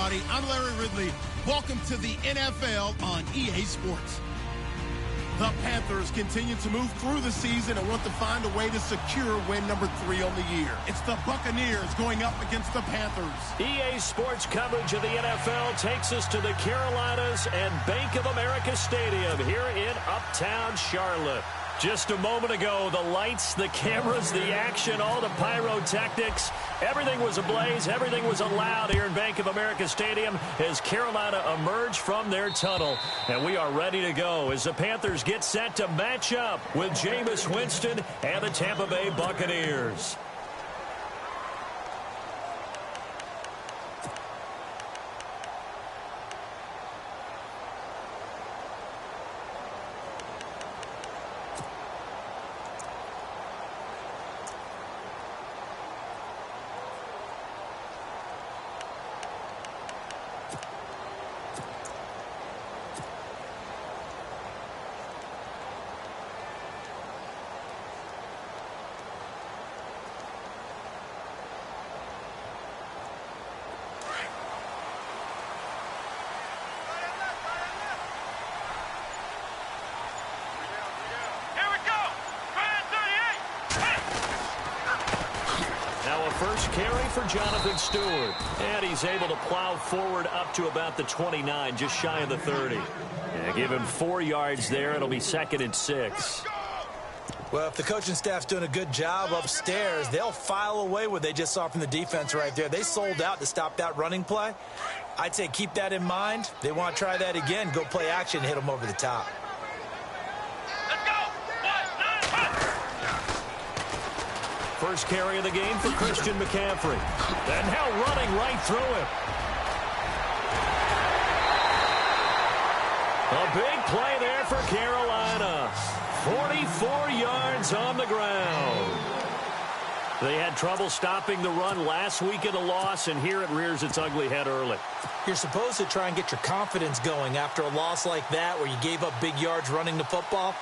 everybody. I'm Larry Ridley. Welcome to the NFL on EA Sports. The Panthers continue to move through the season and want to find a way to secure win number 3 on the year. It's the Buccaneers going up against the Panthers. EA Sports coverage of the NFL takes us to the Carolinas and Bank of America Stadium here in Uptown Charlotte. Just a moment ago, the lights, the cameras, the action, all the pyrotechnics, everything was ablaze, everything was allowed here in Bank of America Stadium as Carolina emerged from their tunnel. And we are ready to go as the Panthers get set to match up with Jameis Winston and the Tampa Bay Buccaneers. First carry for Jonathan Stewart. And he's able to plow forward up to about the 29, just shy of the 30. And give him 4 yards there. It'll be 2nd and 6. Well, if the coaching staff's doing a good job upstairs, they'll file away what they just saw from the defense right there. They sold out to stop that running play. I'd say keep that in mind. They want to try that again. Go play action, hit them over the top. First carry of the game for Christian McCaffrey. And now running right through him. A big play there for Carolina. 44 yards on the ground. They had trouble stopping the run last week in a loss, and here it rears its ugly head early. You're supposed to try and get your confidence going after a loss like that where you gave up big yards running the football.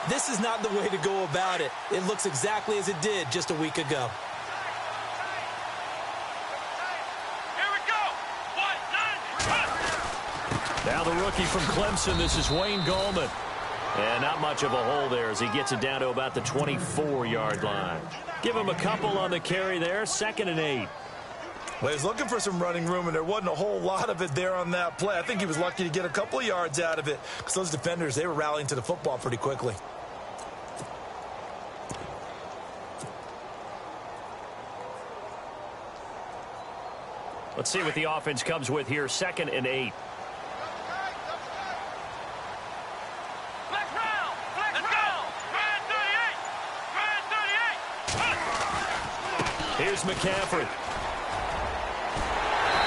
This is not the way to go about it. It looks exactly as it did just a week ago. Here we go. Now the rookie from Clemson, this is Wayne Gallman. And not much of a hole there as he gets it down to about the 24-yard line. Give him a couple on the carry there, 2nd and 8. Well, he's looking for some running room, and there wasn't a whole lot of it there on that play. I think he was lucky to get a couple of yards out of it because those defenders, they were rallying to the football pretty quickly. Let's see what the offense comes with here, 2nd and 8. Here's McCaffrey.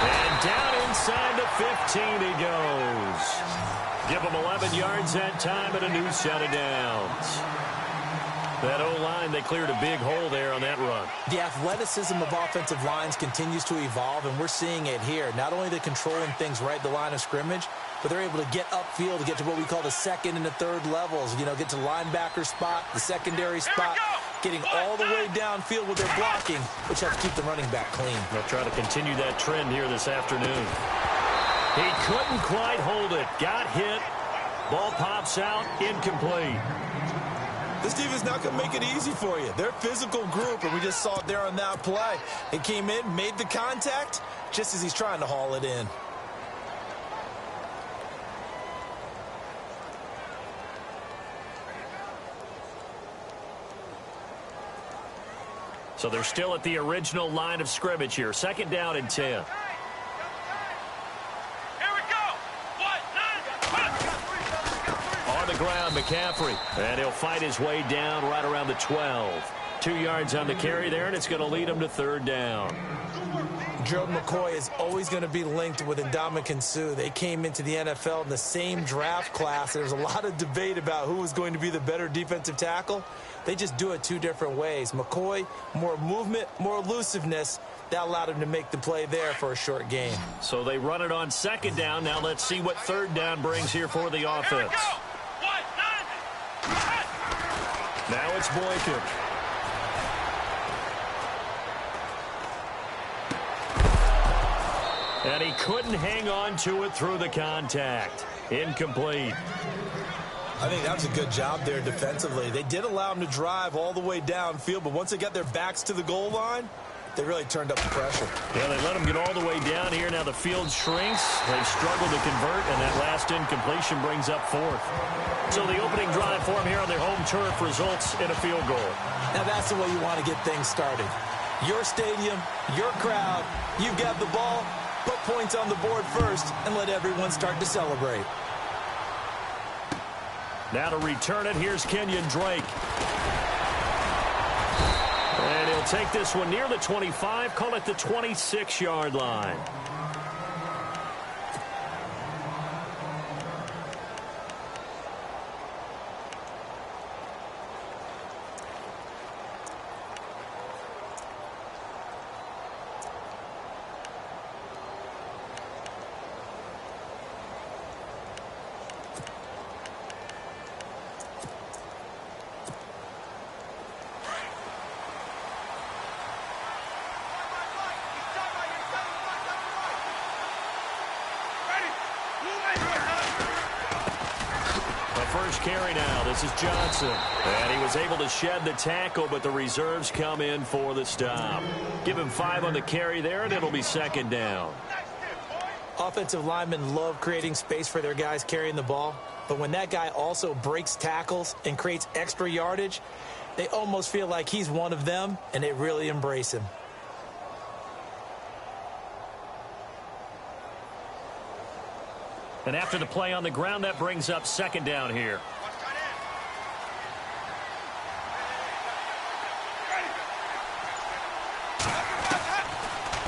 And down inside the 15 he goes. Give him 11 yards that time and a new set of downs. That O-line, they cleared a big hole there on that run. The athleticism of offensive lines continues to evolve, and we're seeing it here. Not only the controlling things right at the line of scrimmage, but they're able to get upfield to get to what we call the 2nd and the 3rd levels. You know, get to the linebacker spot, the secondary spot, getting all the way downfield with their blocking, which helps keep the running back clean. They'll try to continue that trend here this afternoon. He couldn't quite hold it. Got hit. Ball pops out. Incomplete. This defense not going to make it easy for you. They're a physical group, and we just saw it there on that play. It came in, made the contact, just as he's trying to haul it in. So they're still at the original line of scrimmage here. 2nd down and 10. On the ground, McCaffrey. And he'll fight his way down right around the 12. 2 yards on the carry there, and it's going to lead him to 3rd down. Gerald McCoy is always going to be linked with Ndamukong Suh. They came into the NFL in the same draft class. There's a lot of debate about who was going to be the better defensive tackle. They just do it 2 different ways. McCoy, more movement, more elusiveness. That allowed him to make the play there for a short gain. So they run it on 2nd down. Now let's see what 3rd down brings here for the offense. Now it's Boykin. And he couldn't hang on to it through the contact. Incomplete. I think that was a good job there defensively. They did allow him to drive all the way downfield, but once they got their backs to the goal line, they really turned up the pressure. Yeah, they let him get all the way down here. Now the field shrinks. They've struggled to convert, and that last incompletion brings up fourth. So the opening drive for him here on their home turf results in a field goal. Now that's the way you want to get things started. Your stadium, your crowd, you've got the ball, put points on the board first, and let everyone start to celebrate. Now to return it, here's Kenyon Drake. And he'll take this one near the 25, call it the 26-yard line. First carry now. This is Johnson. And he was able to shed the tackle, but the reserves come in for the stop. Give him 5 on the carry there, and it'll be second down. Offensive linemen love creating space for their guys carrying the ball, but when that guy also breaks tackles and creates extra yardage, they almost feel like he's one of them, and they really embrace him. And after the play on the ground, that brings up second down here.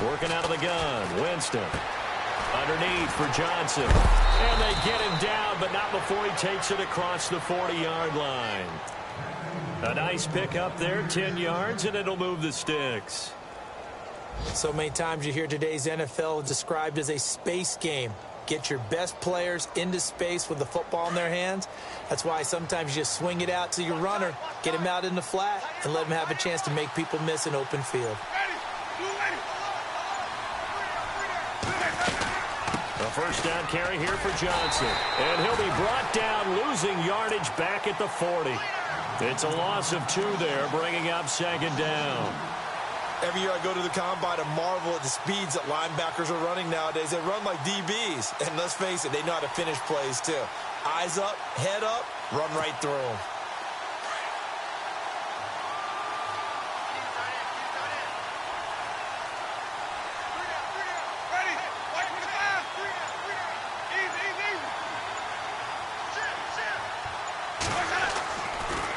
Working out of the gun, Winston. Underneath for Johnson. And they get him down, but not before he takes it across the 40-yard line. A nice pick up there, 10 yards, and it'll move the sticks. So many times you hear today's NFL described as a space game. Get your best players into space with the football in their hands. That's why sometimes you just swing it out to your runner, get him out in the flat, and let him have a chance to make people miss an open field. A first down carry here for Johnson. And he'll be brought down, losing yardage back at the 40. It's a loss of 2 there, bringing up second down. Every year I go to the combine and marvel at the speeds that linebackers are running nowadays. They run like DBs. And let's face it, they know how to finish plays too. Eyes up, head up, run right through them.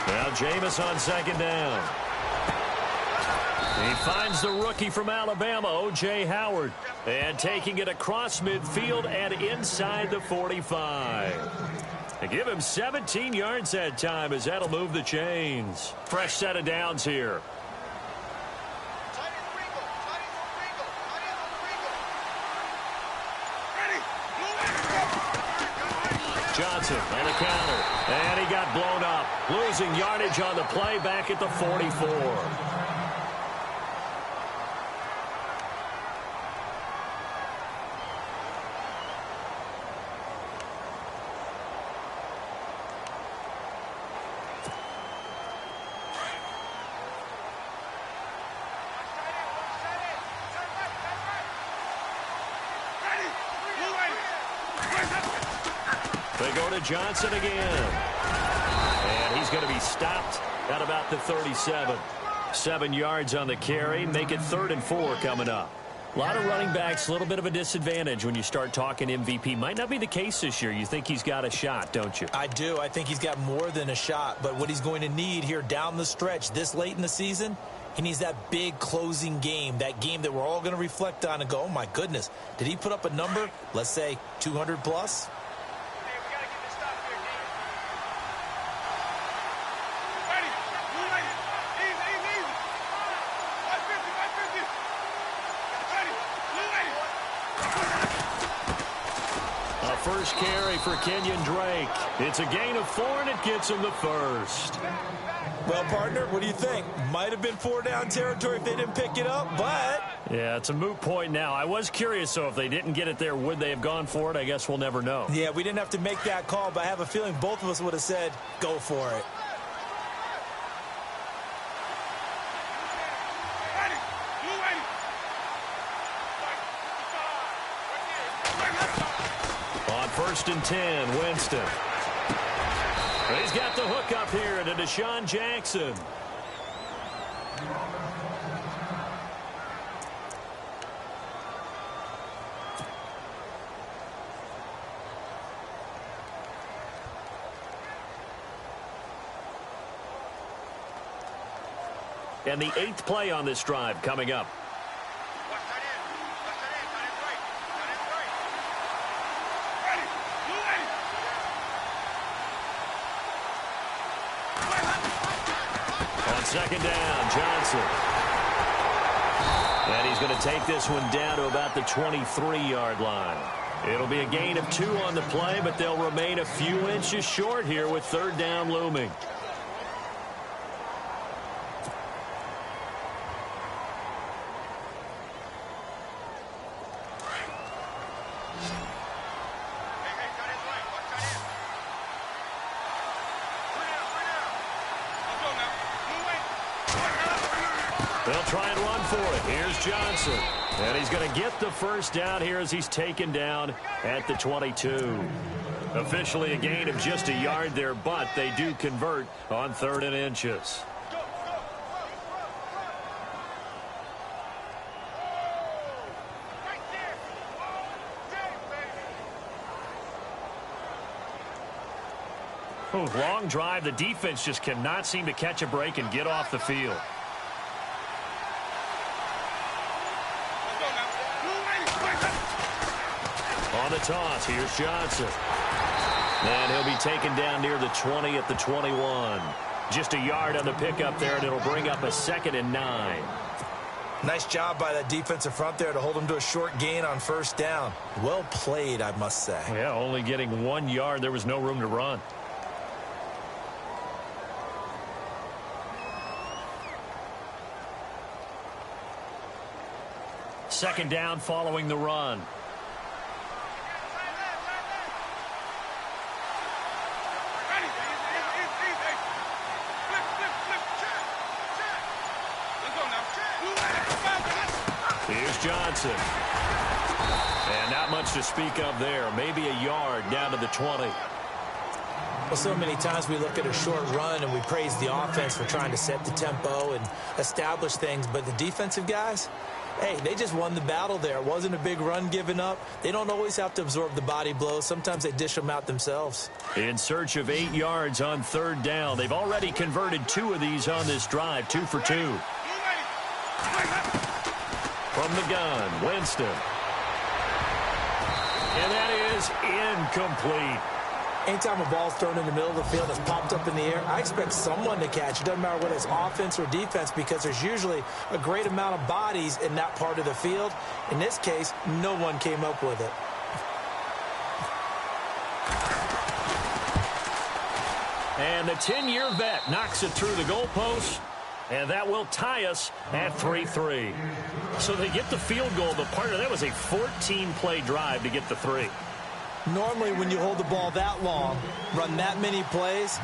Now Jameis on second down. He finds the rookie from Alabama, O.J. Howard. And taking it across midfield and inside the 45. They give him 17 yards that time as that'll move the chains. Fresh set of downs here. Johnson on the counter. And he got blown up. Losing yardage on the play back at the 44. They go to Johnson again. And he's going to be stopped at about the 37. 7 yards on the carry. Make it 3rd and 4 coming up. A lot of running backs, a little bit of a disadvantage when you start talking MVP. Might not be the case this year. You think he's got a shot, don't you? I do. I think he's got more than a shot. But what he's going to need here down the stretch this late in the season, he needs that big closing game, that game that we're all going to reflect on and go, oh, my goodness, did he put up a number, let's say 200 plus? first carry for Kenyon Drake. It's a gain of 4, and it gets him the first. Well, partner, what do you think? Might have been 4-down territory if they didn't pick it up, but... Yeah, it's a moot point now. I was curious, so if they didn't get it there, would they have gone for it? I guess we'll never know. Yeah, we didn't have to make that call, but I have a feeling both of us would have said, go for it. On 1st and 10, Winston. He's got the hook up here to Deshaun Jackson. And the 8th play on this drive coming up. On 2nd down, Johnson. And he's going to take this one down to about the 23-yard line. It'll be a gain of 2 on the play, but they'll remain a few inches short here with 3rd down looming. They'll try and run for it. Here's Johnson. And he's going to get the first down here as he's taken down at the 22. Officially a gain of just a yard there, but they do convert on 3rd and inches. Ooh, long drive. The defense just cannot seem to catch a break and get off the field. On the toss, here's Johnson. And he'll be taken down near the 20 at the 21. Just a yard on the pickup there, and it'll bring up a 2nd and 9. Nice job by that defensive front there to hold him to a short gain on 1st down. Well played, I must say. Yeah, only getting 1 yard. There was no room to run. Second down following the run. Here's Johnson. And not much to speak of there. Maybe a yard down to the 20. Well, so many times we look at a short run and we praise the offense for trying to set the tempo and establish things. But the defensive guys, hey, they just won the battle there. It wasn't a big run given up. They don't always have to absorb the body blows. Sometimes they dish them out themselves. In search of 8 yards on 3rd down. They've already converted 2 of these on this drive, 2 for 2. From the gun, Winston. And that is incomplete. Anytime a ball's thrown in the middle of the field that's popped up in the air, I expect someone to catch. It doesn't matter whether it's offense or defense because there's usually a great amount of bodies in that part of the field. In this case, no one came up with it. And the 10-year vet knocks it through the goalpost. And that will tie us at 3-3. So they get the field goal, but partner, that was a 14-play drive to get the 3. Normally, when you hold the ball that long, run that many plays,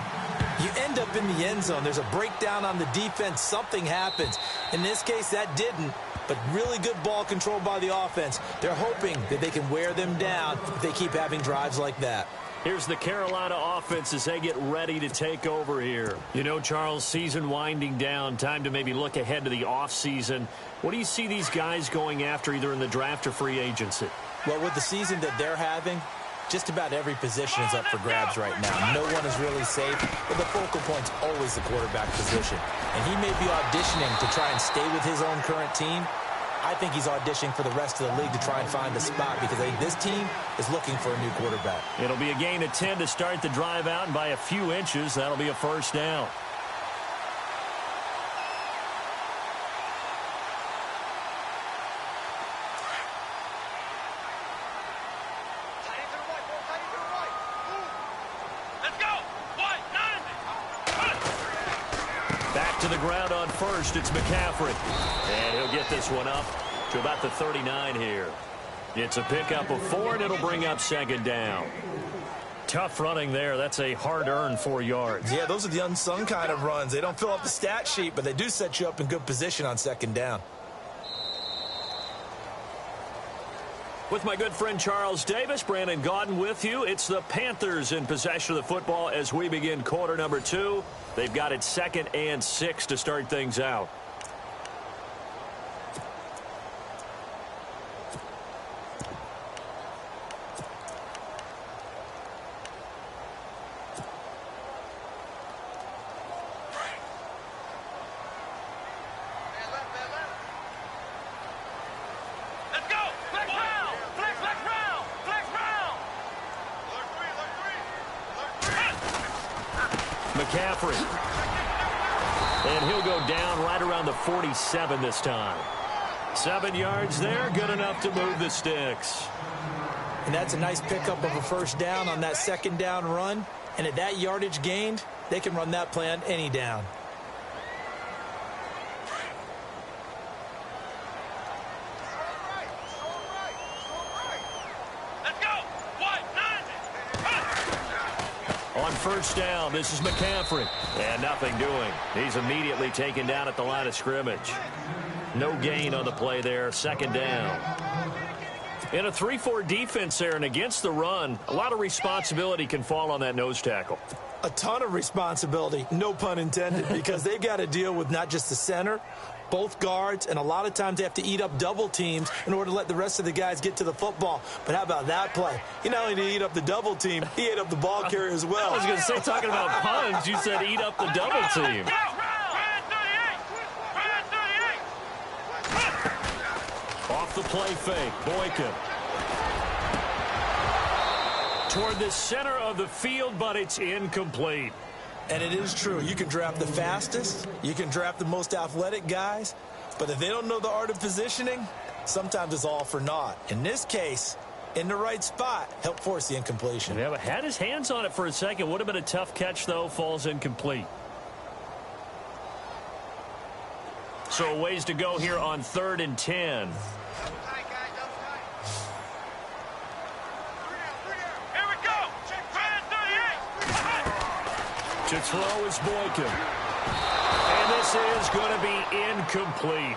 you end up in the end zone. There's a breakdown on the defense. Something happens. In this case, that didn't, but really good ball control by the offense. They're hoping that they can wear them down if they keep having drives like that. Here's the Carolina offense as they get ready to take over here. You know, Charles, season winding down, time to maybe look ahead to the offseason. What do you see these guys going after either in the draft or free agency? Well, with the season that they're having, just about every position is up for grabs right now. No one is really safe, but the focal point's always the quarterback position. And he may be auditioning to try and stay with his own current team. I think he's auditioning for the rest of the league to try and find a spot because I think this team is looking for a new quarterback. It'll be a gain of 10 to start the drive out, and by a few inches, that'll be a first down. Back to the ground on first. It's McCaffrey. And he'll get this one up to about the 39 here. It's a pickup of 4, and it'll bring up second down. Tough running there. That's a hard-earned 4 yards. Yeah, those are the unsung kind of runs. They don't fill up the stat sheet, but they do set you up in good position on second down. With my good friend Charles Davis, Brandon Gaudin with you. It's the Panthers in possession of the football as we begin quarter number 2. They've got it 2nd and 6 to start things out. McCaffrey. And he'll go down right around the 47 this time. 7 yards there, good enough to move the sticks. And that's a nice pickup of a first down on that second down run. And at that yardage gained, they can run that play on any down. On first down, this is McCaffrey. And nothing doing. He's immediately taken down at the line of scrimmage. No gain on the play there. Second down. In a 3-4 defense there and against the run, a lot of responsibility can fall on that nose tackle. A ton of responsibility, no pun intended, because they've got to deal with not just the center, both guards, and a lot of times they have to eat up double teams in order to let the rest of the guys get to the football. But how about that play? He not only did he eat up the double team, he ate up the ball carrier as well. I was going to say, talking about puns, you said eat up the double team. Off the play fake, Boykin. Toward the center of the field, but it's incomplete. And it is true. You can draft the fastest. You can draft the most athletic guys. But if they don't know the art of positioning, sometimes it's all for naught. In this case, in the right spot, helped force the incompletion. Yeah, but had his hands on it for a second. Would have been a tough catch, though. Falls incomplete. So a ways to go here on 3rd and 10. To throw is Boykin. And this is going to be incomplete.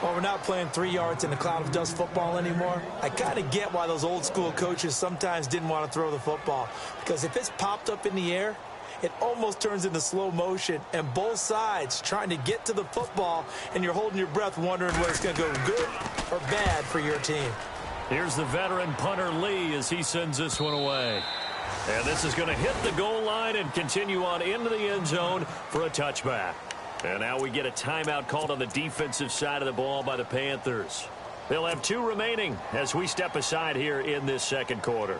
Well, we're not playing 3 yards in a cloud of dust football anymore. I kind of get why those old school coaches sometimes didn't want to throw the football. Because if it's popped up in the air, it almost turns into slow motion. And both sides trying to get to the football, and you're holding your breath wondering whether it's going to go good or bad for your team. Here's the veteran punter Lee as he sends this one away. And this is going to hit the goal line and continue on into the end zone for a touchback. And now we get a timeout called on the defensive side of the ball by the Panthers. They'll have 2 remaining as we step aside here in this second quarter.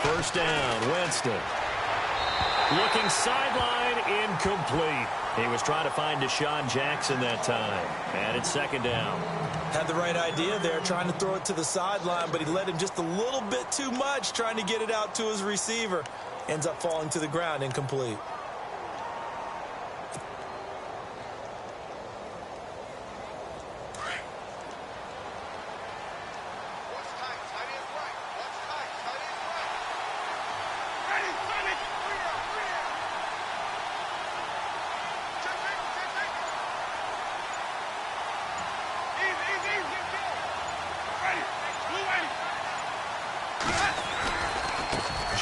First down, Winston. Looking sideline, incomplete. He was trying to find Deshaun Jackson that time. And it's second down. Had the right idea there, trying to throw it to the sideline, but he led him just a little bit too much, trying to get it out to his receiver. Ends up falling to the ground, incomplete.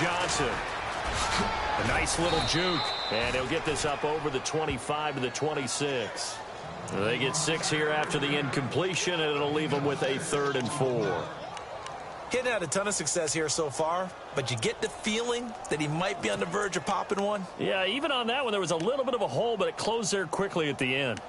Johnson. A nice little juke. And he'll get this up over the 25 to the 26. They get 6 here after the incompletion, and it'll leave them with a 3rd and 4. Hitting had a ton of success here so far, but you get the feeling that he might be on the verge of popping one. Yeah, even on that one, there was a little bit of a hole, but it closed there quickly at the end.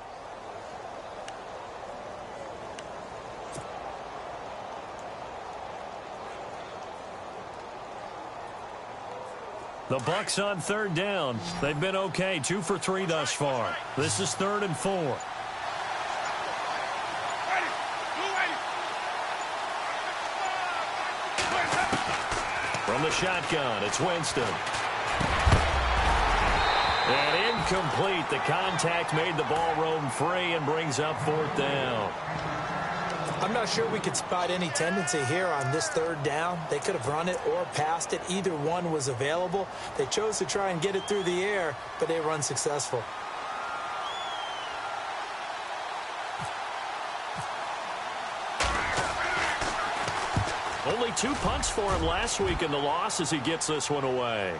The Bucs on third down. They've been okay, 2 for 3 thus far. This is 3rd and 4. From the shotgun, it's Winston. And incomplete. The contact made the ball roam free and brings up 4th down. I'm not sure we could spot any tendency here on this 3rd down. They could have run it or passed it. Either one was available. They chose to try and get it through the air, but they were unsuccessful. Only 2 punts for him last week in the loss as he gets this one away.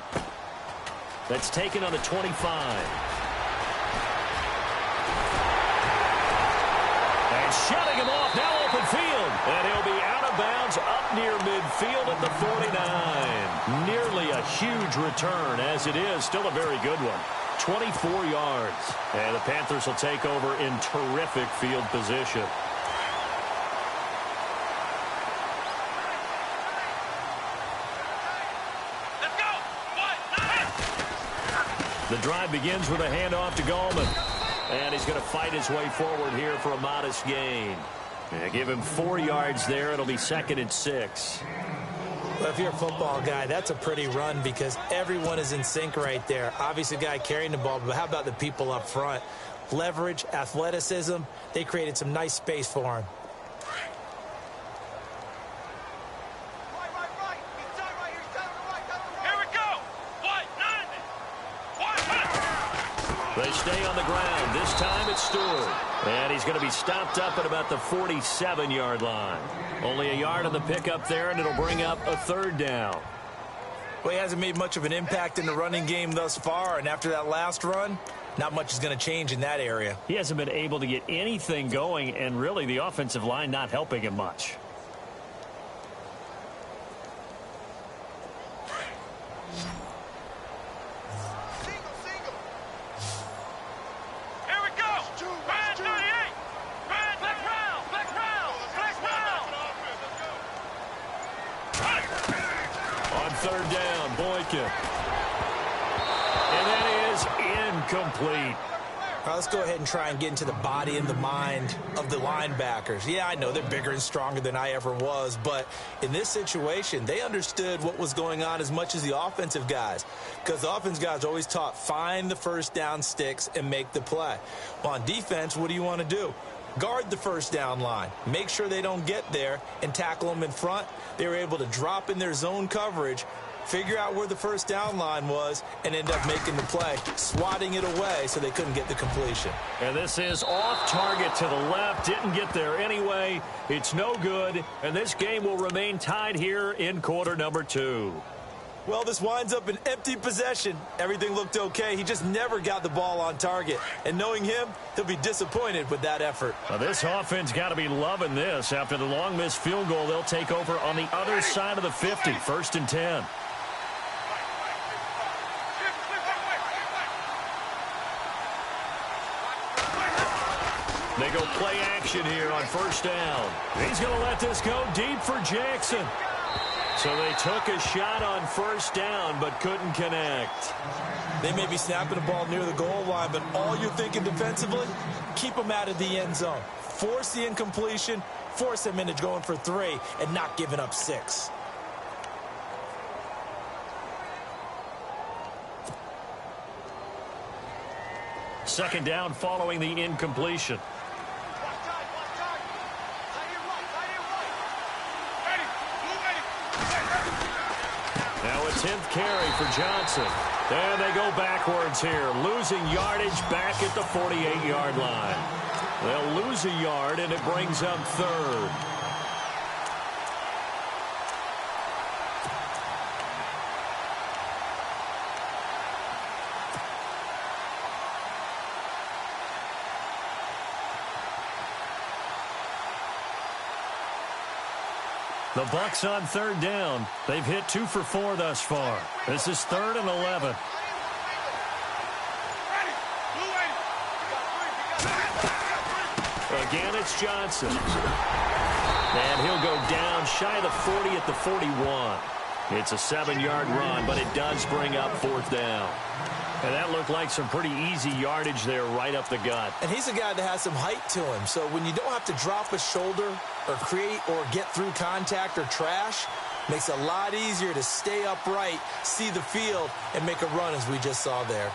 That's taken on the 25. And shutting him off, now open field. And he'll be out of bounds up near midfield at the 49. Nearly a huge return, as it is still a very good one. 24 yards. And the Panthers will take over in terrific field position. The drive begins with a handoff to Gallman. And he's going to fight his way forward here for a modest gain. Give him 4 yards there. It'll be 2nd and 6. Well, if you're a football guy, that's a pretty run because everyone is in sync right there. Obviously, the guy carrying the ball, but how about the people up front? Leverage, athleticism, they created some nice space for him. They stay on the ground. This time it's Stewart. And he's going to be stopped up at about the 47-yard line. Only a yard on the pickup there, and it'll bring up a 3rd down. Well, he hasn't made much of an impact in the running game thus far, and after that last run, not much is going to change in that area. He hasn't been able to get anything going, and really the offensive line not helping him much. And that is incomplete. All right, let's go ahead and try and get into the body and the mind of the linebackers. Yeah, I know they're bigger and stronger than I ever was, but in this situation, they understood what was going on as much as the offensive guys, because the offensive guys are always taught, find the first down sticks and make the play. Well, on defense, what do you want to do? Guard the first down line. Make sure they don't get there and tackle them in front. They were able to drop in their zone coverage, figure out where the first down line was, and end up making the play, swatting it away so they couldn't get the completion. And this is off target to the left. Didn't get there anyway. It's no good. And this game will remain tied here in quarter number 2. Well, this winds up an empty possession. Everything looked okay. He just never got the ball on target. And knowing him, he'll be disappointed with that effort. Well, this offense got to be loving this. After the long missed field goal, they'll take over on the other side of the 50, 1st and 10. They go play action here on 1st down. He's going to let this go deep for Jackson. So they took a shot on 1st down but couldn't connect. They may be snapping the ball near the goal line, but all you're thinking defensively, keep them out of the end zone. Force the incompletion, force them into going for 3 and not giving up 6. Second down following the incompletion. Now a 10th carry for Johnson. There they go backwards here, losing yardage back at the 48-yard line. They'll lose a yard, and it brings up 3rd. The Bucs on 3rd down. They've hit 2 for 4 thus far. This is 3rd and 11. Again, it's Johnson. And he'll go down shy of the 40 at the 41. It's a 7-yard run, but it does bring up 4th down. And that looked like some pretty easy yardage there right up the gut. And he's a guy that has some height to him. So when you don't have to drop a shoulder or create or get through contact or trash, makes it a lot easier to stay upright, see the field, and make a run as we just saw there.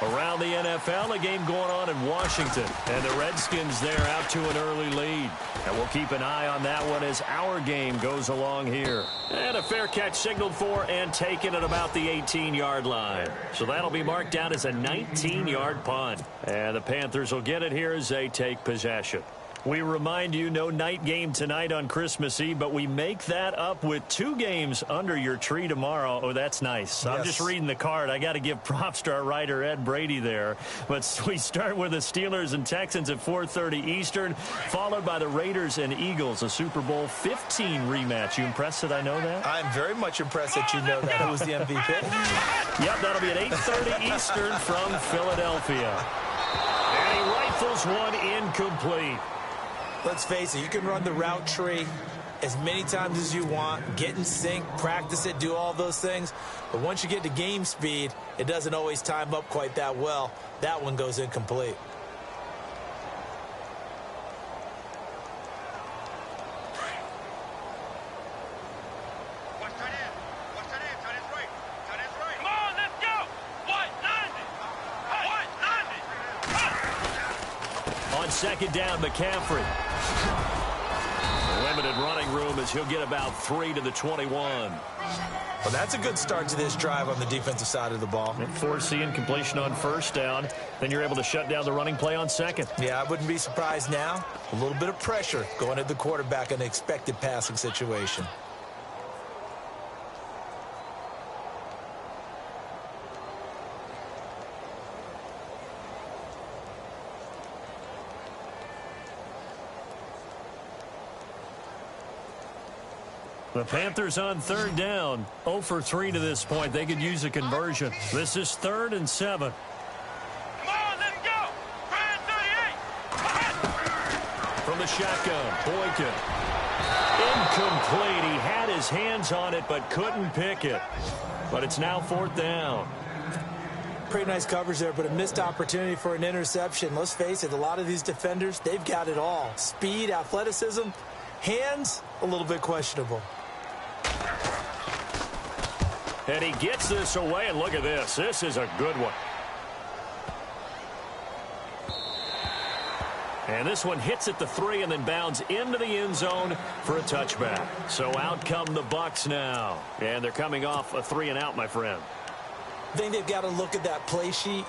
Around the NFL, a game going on in Washington. And the Redskins there out to an early lead. And we'll keep an eye on that one as our game goes along here. And a fair catch signaled for and taken at about the 18-yard line. So that'll be marked down as a 19-yard punt. And the Panthers will get it here as they take possession. We remind you, no night game tonight on Christmas Eve, but we make that up with 2 games under your tree tomorrow. Oh, that's nice. Yes. I'm just reading the card. I got to give props to our writer, Ed Brady, there. But we start with the Steelers and Texans at 4:30 Eastern, followed by the Raiders and Eagles, a Super Bowl 15 rematch. You impressed that I know that? I'm very much impressed that you know that. Who was the MVP? Yep, that'll be at 8:30 Eastern from Philadelphia. And he rifles one incomplete. Let's face it, you can run the route tree as many times as you want, get in sync, practice it, do all those things. But once you get to game speed, it doesn't always time up quite that well. That one goes incomplete. Second down, McCaffrey. Limited running room as he'll get about 3 to the 21. Well, that's a good start to this drive on the defensive side of the ball. And forcing completion on first down. Then you're able to shut down the running play on second. Yeah, I wouldn't be surprised now. A little bit of pressure going at the quarterback in an expected passing situation. The Panthers on 3rd down. 0 for 3 to this point. They could use a conversion. This is 3rd and 7. Come on, let's go. From the shotgun, Boykin. Incomplete. He had his hands on it but couldn't pick it. But it's now 4th down. Pretty nice coverage there, but a missed opportunity for an interception. Let's face it, a lot of these defenders, they've got it all. Speed, athleticism, hands, a little bit questionable. And he gets this away, and look at this. This is a good one. And this one hits at the 3 and then bounds into the end zone for a touchback. So out come the Bucs now. And they're coming off a 3 and out, my friend. I think they've got to look at that play sheet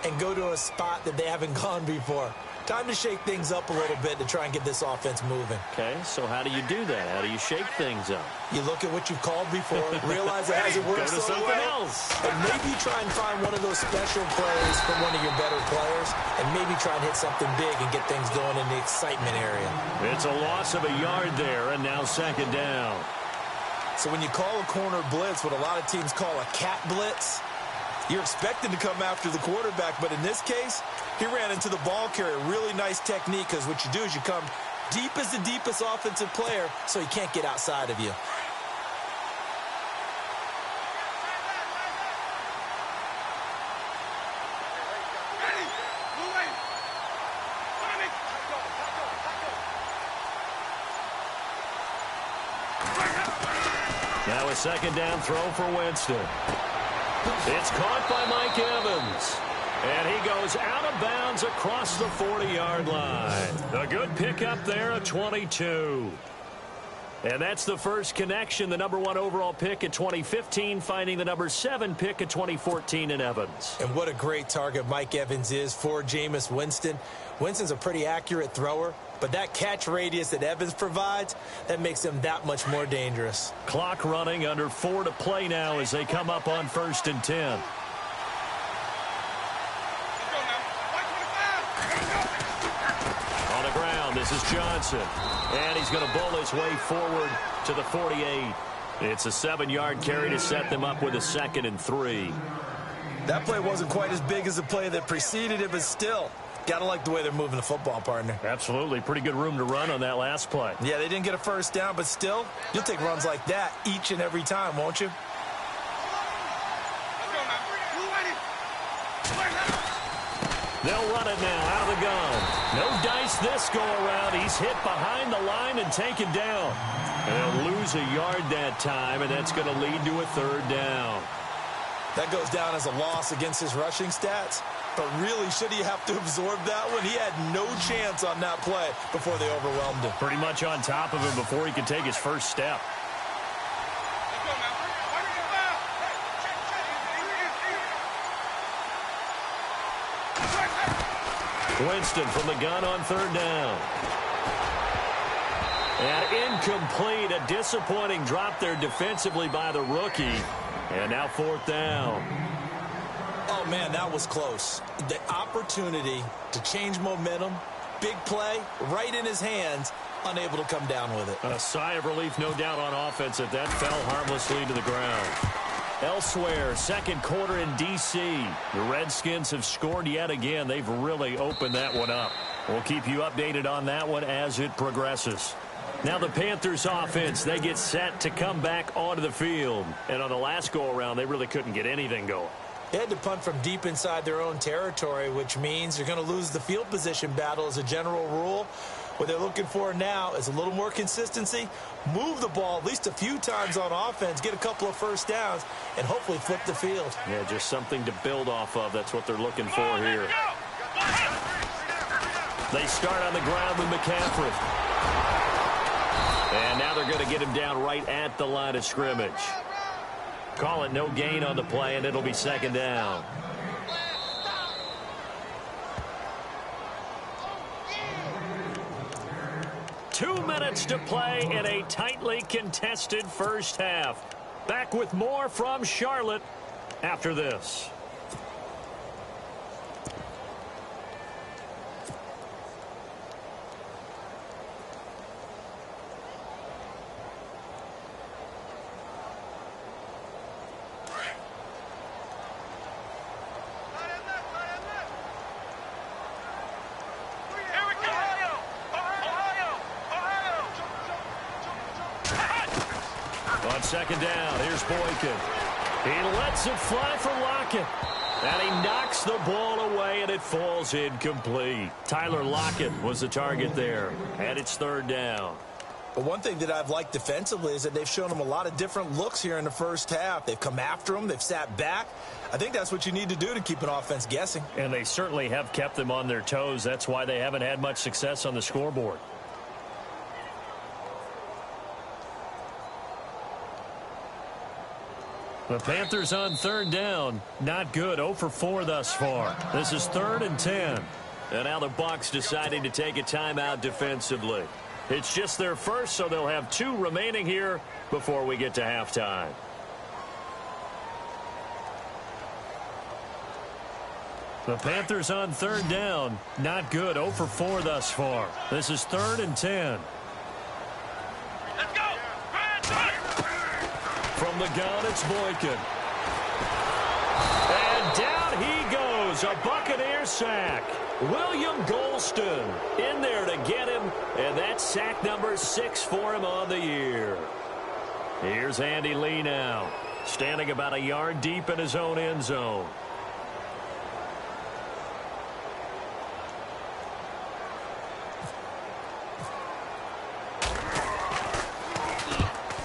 and go to a spot that they haven't gone before. Time to shake things up a little bit to try and get this offense moving. Okay, so how do you do that? How do you shake things up? You look at what you've called before, realize it hasn't worked so well, and maybe try and find one of those special plays from one of your better players, and maybe try and hit something big and get things going in the excitement area. It's a loss of a yard there, and now 2nd down. So when you call a corner blitz, what a lot of teams call a cat blitz, you're expected to come after the quarterback, but in this case, he ran into the ball carrier. Really nice technique, because what you do is you come deep as the deepest offensive player so he can't get outside of you. Now a 2nd down throw for Winston. It's caught by Mike Evans. And he goes out of bounds across the 40-yard line. A good pickup there at 22. And that's the first connection, the #1 overall pick at 2015, finding the #7 pick at 2014 in Evans. And what a great target Mike Evans is for Jameis Winston. Winston's a pretty accurate thrower, but that catch radius that Evans provides, that makes him that much more dangerous. Clock running, under 4 to play now as they come up on 1st and 10. This is Johnson, and he's going to bowl his way forward to the 48. It's a 7-yard carry to set them up with a 2nd and 3. That play wasn't quite as big as the play that preceded it, but still, Got to like the way they're moving the football, partner. Absolutely. Pretty good room to run on that last play. Yeah, they didn't get a first down, but still, you'll take runs like that each and every time, won't you? They'll run it now out of the gun. No dice this go-around. He's hit behind the line and taken down. And they'll lose a yard that time, and that's going to lead to a third down. That goes down as a loss against his rushing stats. But really, should he have to absorb that one? He had no chance on that play before they overwhelmed him. Pretty much on top of him before he could take his first step. Winston from the gun on third down. And incomplete. A disappointing drop there defensively by the rookie. And now fourth down. Oh, man, that was close. The opportunity to change momentum, big play, right in his hands, unable to come down with it. A sigh of relief, no doubt, on offense that fell harmlessly to the ground. Elsewhere, second quarter in D.C. The Redskins have scored yet again. They've really opened that one up. We'll keep you updated on that one as it progresses. Now the Panthers offense, they get set to come back onto the field. And on the last go-around, they really couldn't get anything going. They had to punt from deep inside their own territory, which means they're going to lose the field position battle as a general rule. What they're looking for now is a little more consistency, move the ball at least a few times on offense, get a couple of first downs, and hopefully flip the field. Yeah, just something to build off of. That's what they're looking for here. They start on the ground with McCaffrey. And now they're going to get him down right at the line of scrimmage. Call it no gain on the play, and it'll be second down. Two minutes to play in a tightly contested first half. Back with more from Charlotte after this. On second down, here's Boykin. He lets it fly for Lockett. And he knocks the ball away, and it falls incomplete. Tyler Lockett was the target there, and it's third down. But one thing that I've liked defensively is that they've shown him a lot of different looks here in the first half. They've come after him. They've sat back. I think that's what you need to do to keep an offense guessing. And they certainly have kept them on their toes. That's why they haven't had much success on the scoreboard. The Panthers on third down. Not good. 0 for 4 thus far. This is 3rd and 10. And now the Bucs deciding to take a timeout defensively. It's just their first, so they'll have 2 remaining here before we get to halftime. The Panthers on third down. Not good. 0 for 4 thus far. This is 3rd and 10. Let's go! From the gun, it's Boykin. And down he goes. A Buccaneer sack. William Golston in there to get him. And that's sack number 6 for him on the year. Here's Andy Lee now. Standing about a yard deep in his own end zone.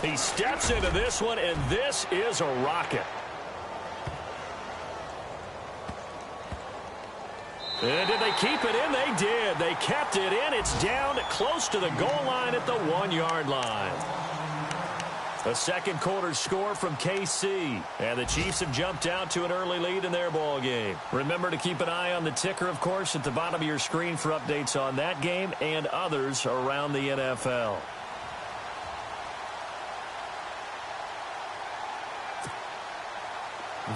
He steps into this one, and this is a rocket. And did they keep it in? They did. They kept it in. It's down close to the goal line at the 1-yard line. A second quarter score from KC. And the Chiefs have jumped out to an early lead in their ball game. Remember to keep an eye on the ticker, of course, at the bottom of your screen for updates on that game and others around the NFL.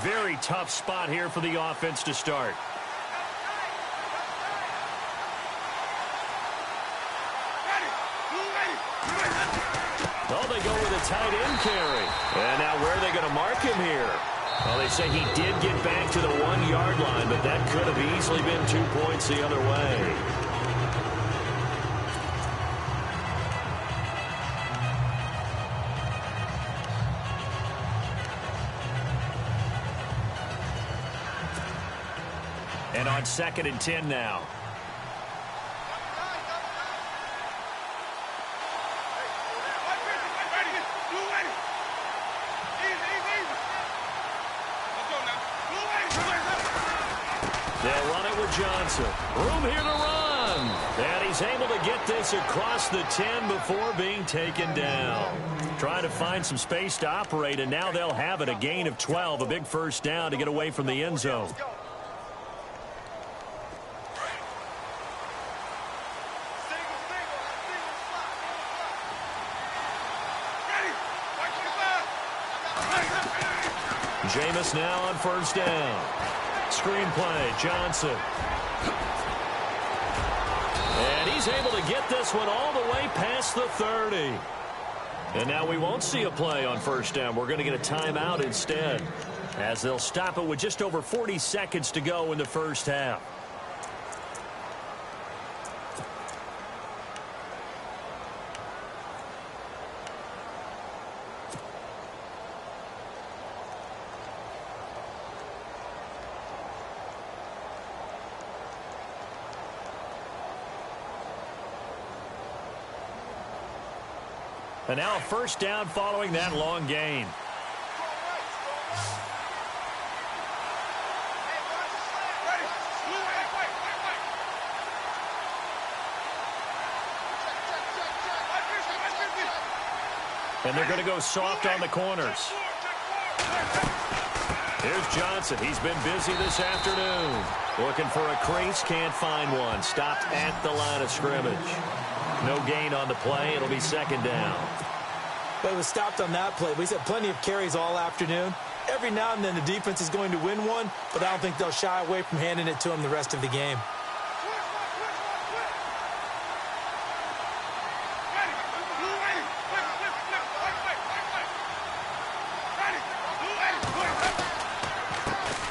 Very tough spot here for the offense to start. Oh, they go with a tight end carry. And now where are they going to mark him here? Well, they say he did get back to the 1-yard line, but That could have easily been 2 points the other way. And on 2nd and 10 now. They'll run it with Johnson. Room here to run. And he's able to get this across the 10 before being taken down. Trying to find some space to operate, and now they'll have it. A gain of 12, a big first down to get away from the end zone. Jameis now on first down. Screenplay, Johnson. And he's able to get this one all the way past the 30. And now we won't see a play on first down. We're going to get a timeout instead, as they'll stop it with just over 40 seconds to go in the first half. And now a first down following that long gain. And they're going to go soft on the corners. Here's Johnson. He's been busy this afternoon. Looking for a crease, can't find one. Stopped at the line of scrimmage. No gain on the play. It'll be second down. But it was stopped on that play. We've had plenty of carries all afternoon. Every now and then the defense is going to win one, but I don't think they'll shy away from handing it to them the rest of the game.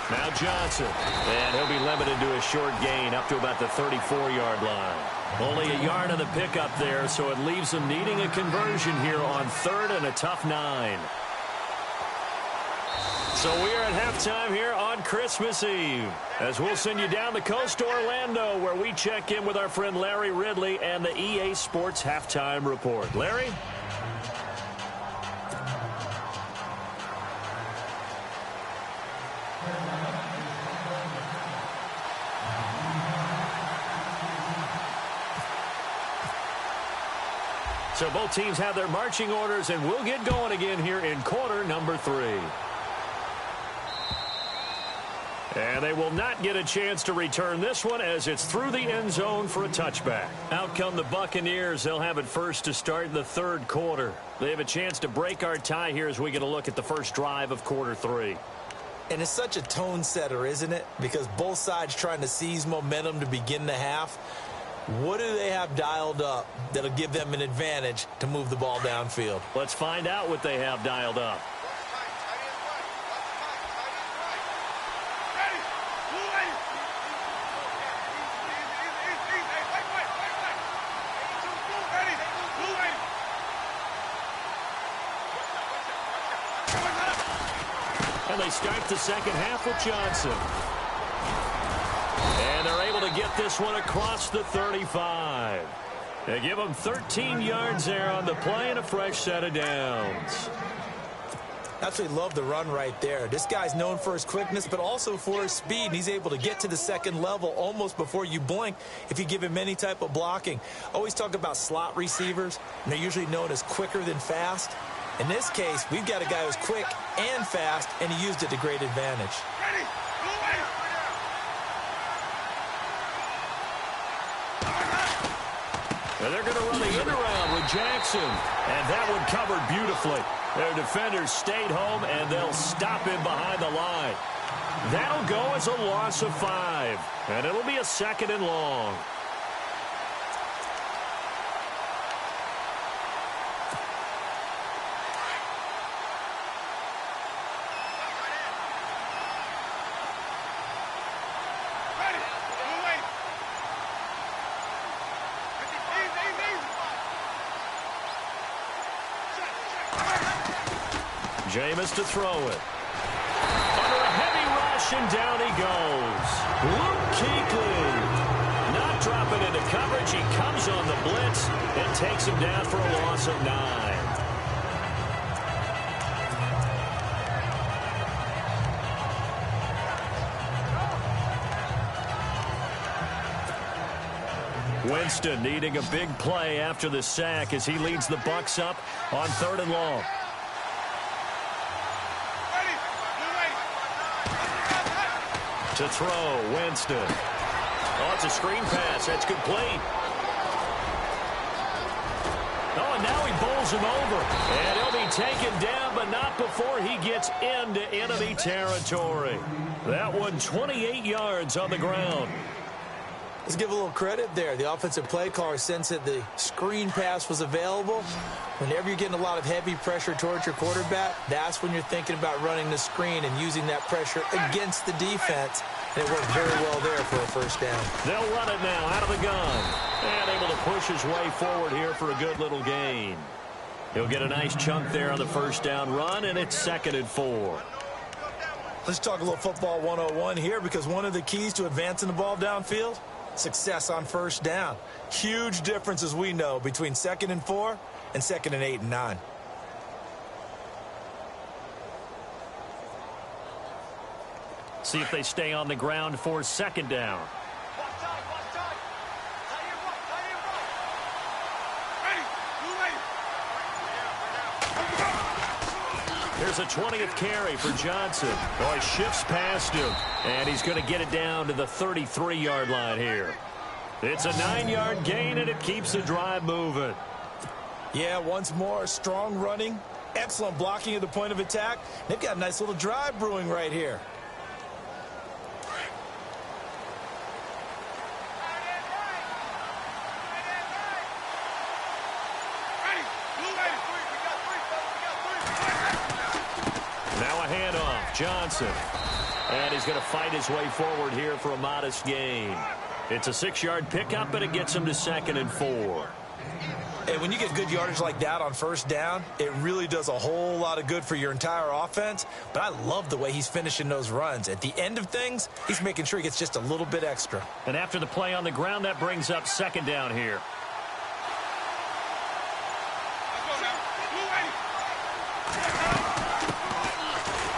Now Johnson, and he'll be limited to a short gain up to about the 34-yard line. Only a yard on the pickup there, so it leaves them needing a conversion here on 3rd and a tough 9. So we are at halftime here on Christmas Eve, as we'll send you down the coast to Orlando, where we check in with our friend Larry Ridley and the EA Sports Halftime Report. Larry? So both teams have their marching orders, and we'll get going again here in quarter number 3. And they will not get a chance to return this one, as it's through the end zone for a touchback. Out come the Buccaneers. They'll have it first to start the 3rd quarter. They have a chance to break our tie here as we get a look at the first drive of quarter 3. And it's such a tone setter, isn't it? Because both sides trying to seize momentum to begin the half. What do they have dialed up that'll give them an advantage to move the ball downfield? Let's find out what they have dialed up. And they start the second half with Johnson. And they're able to get this one across the 35. They give them 13 yards there on the play and a fresh set of downs. Absolutely love the run right there. This guy's known for his quickness, but also for his speed. And he's able to get to the second level almost before you blink if you give him any type of blocking. Always talk about slot receivers, and they're usually known as quicker than fast. In this case, we've got a guy who's quick and fast, and he used it to great advantage. And they're going to run the end around with Jackson. And that one covered beautifully. Their defenders stayed home, and they'll stop him behind the line. That'll go as a loss of 5. And it'll be a 2nd and long. Jameis to throw it. Under a heavy rush, and down he goes. Luke Kuechly. Not dropping into coverage. He comes on the blitz and takes him down for a loss of 9. Winston needing a big play after the sack as he leads the Bucs up on 3rd and long. To throw, Winston. Oh, it's a screen pass. That's complete. Oh, and now he bowls him over. And he'll be taken down, but not before he gets into enemy territory. That one 28 yards on the ground. Let's give a little credit there. The offensive play caller sensed that the screen pass was available. Whenever you're getting a lot of heavy pressure towards your quarterback, that's when you're thinking about running the screen and using that pressure against the defense. And it worked very well there for a first down. They'll run it now out of the gun. And able to push his way forward here for a good little gain. He'll get a nice chunk there on the first down run, and it's 2nd and 4. Let's talk a little football 101 here, because one of the keys to advancing the ball downfield, success on first down. Huge difference, as we know, between 2nd and 4 and 2nd and 8 and 9. See if they stay on the ground for 2nd down. Here's a 20th carry for Johnson. Oh, he shifts past him, and he's going to get it down to the 33-yard line here. It's a 9-yard gain, and it keeps the drive moving. Yeah, once more, strong running, excellent blocking at the point of attack. They've got a nice little drive brewing right here. Johnson. And he's going to fight his way forward here for a modest gain. It's a 6-yard pickup, and it gets him to 2nd and 4. And when you get good yardage like that on first down, it really does a whole lot of good for your entire offense. But I love the way he's finishing those runs. At the end of things, he's making sure he gets just a little bit extra. And after the play on the ground, that brings up 2nd down here.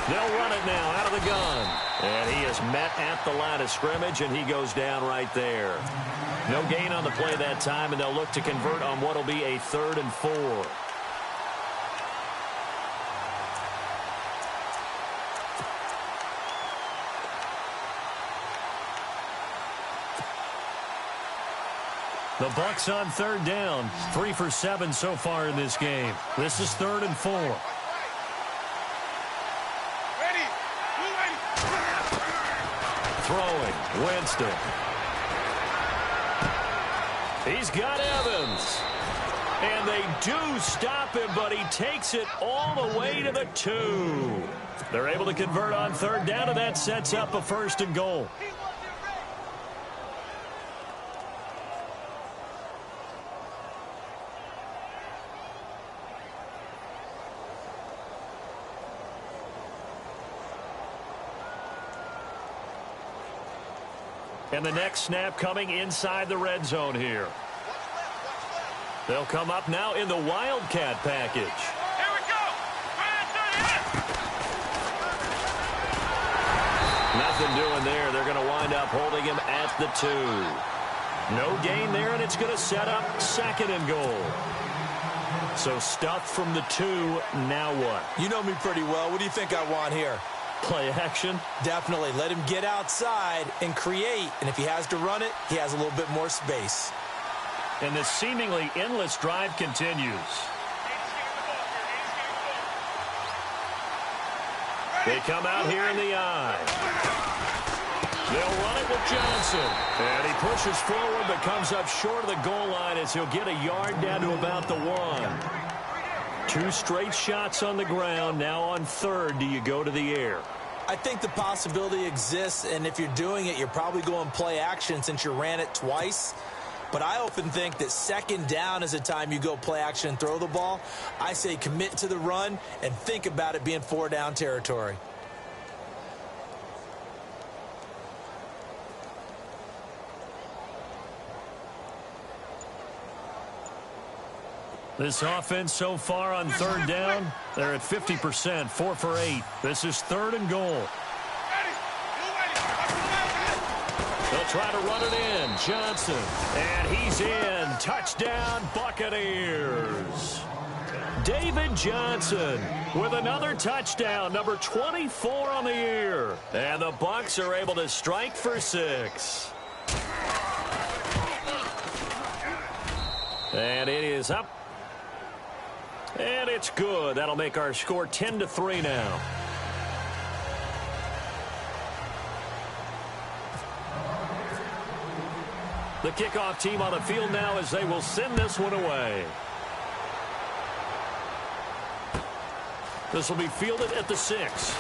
They'll run it now out of the gun. And he is met at the line of scrimmage, and he goes down right there. No gain on the play that time, and they'll look to convert on what will be a 3rd and 4. The Bucs on 3rd down. 3 for 7 so far in this game. This is 3rd and 4. Throwing, Winston. He's got Evans. And they do stop him, but he takes it all the way to the 2. They're able to convert on 3rd down, and that sets up a 1st and goal. And the next snap coming inside the red zone here. They'll come up now in the Wildcat package. Here we go. Nothing doing there. They're going to wind up holding him at the 2. No gain there, and it's going to set up 2nd and goal. So stuffed from the 2. Now what? You know me pretty well. What do you think I want here? Play action? Definitely. Let him get outside and create. And if he has to run it, he has a little bit more space. And this seemingly endless drive continues. They come out here in the eye. They'll run it with Johnson. And he pushes forward but comes up short of the goal line as he'll get a yard down to about the 1. 2 straight shots on the ground. Now on 3rd, do you go to the air? I think the possibility exists, and if you're doing it, you're probably going play action since you ran it twice. but I often think that second down is the time you go play action and throw the ball. I say commit to the run and think about it being 4-down territory. This offense so far on third down, they're at 50%, 4 for 8. This is 3rd and goal. They'll try to run it in. Johnson, and he's in. Touchdown, Buccaneers. David Johnson with another touchdown, number 24 on the year. And the Bucs are able to strike for 6. And it is up. And it's good. That'll make our score 10-3 now. The kickoff team on the field now as they will send this one away. This will be fielded at the 6.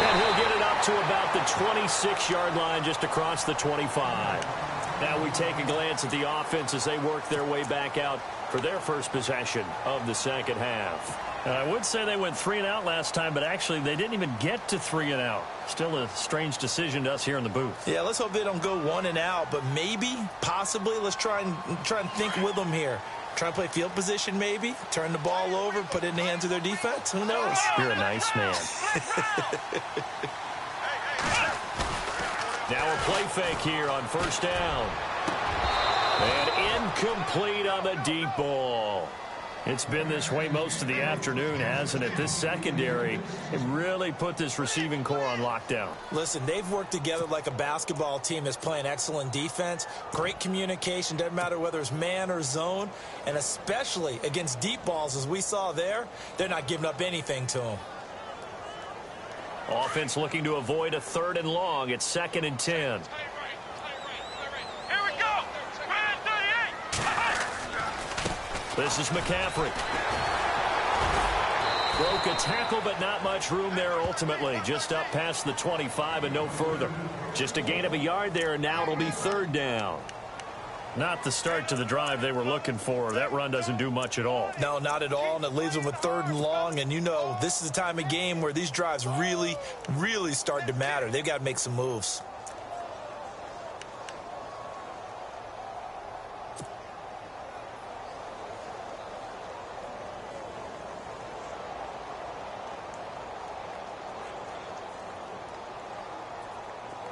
And he'll get it up to about the 26-yard line, just across the 25. Now we take a glance at the offense as they work their way back out for their first possession of the second half. I would say they went 3 and out last time, but actually they didn't even get to 3 and out. Still a strange decision to us here in the booth. Yeah, let's hope they don't go 1 and out, but maybe, possibly, let's try and think with them here. Try and play field position maybe, turn the ball over, put it in the hands of their defense. Who knows? You're a nice man. Now a play fake here on first down. And incomplete on the deep ball. It's been this way most of the afternoon, hasn't it? This secondary, it really put this receiving core on lockdown. Listen, they've worked together like a basketball team that's playing excellent defense. Great communication, doesn't matter whether it's man or zone. And especially against deep balls, as we saw there, they're not giving up anything to them. Offense looking to avoid a 3rd and long. It's 2nd and 10. This is McCaffrey. Broke a tackle, but not much room there ultimately. Just up past the 25 and no further. Just a gain of a yard there, and now it'll be 3rd down. Not the start to the drive they were looking for. That run doesn't do much at all. No, not at all, and it leaves them with 3rd and long. And you know, this is the time of game where these drives really, really start to matter. They've got to make some moves.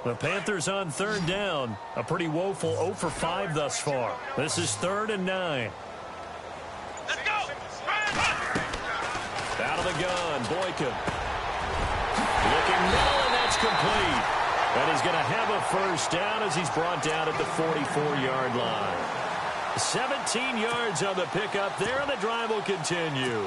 The Panthers on 3rd down. A pretty woeful 0 for 5 thus far. This is 3rd and 9. Let's go! Out of the gun, Boykin. Looking middle, and that's complete. And he's going to have a first down as he's brought down at the 44-yard line. 17 yards on the pickup there, and the drive will continue.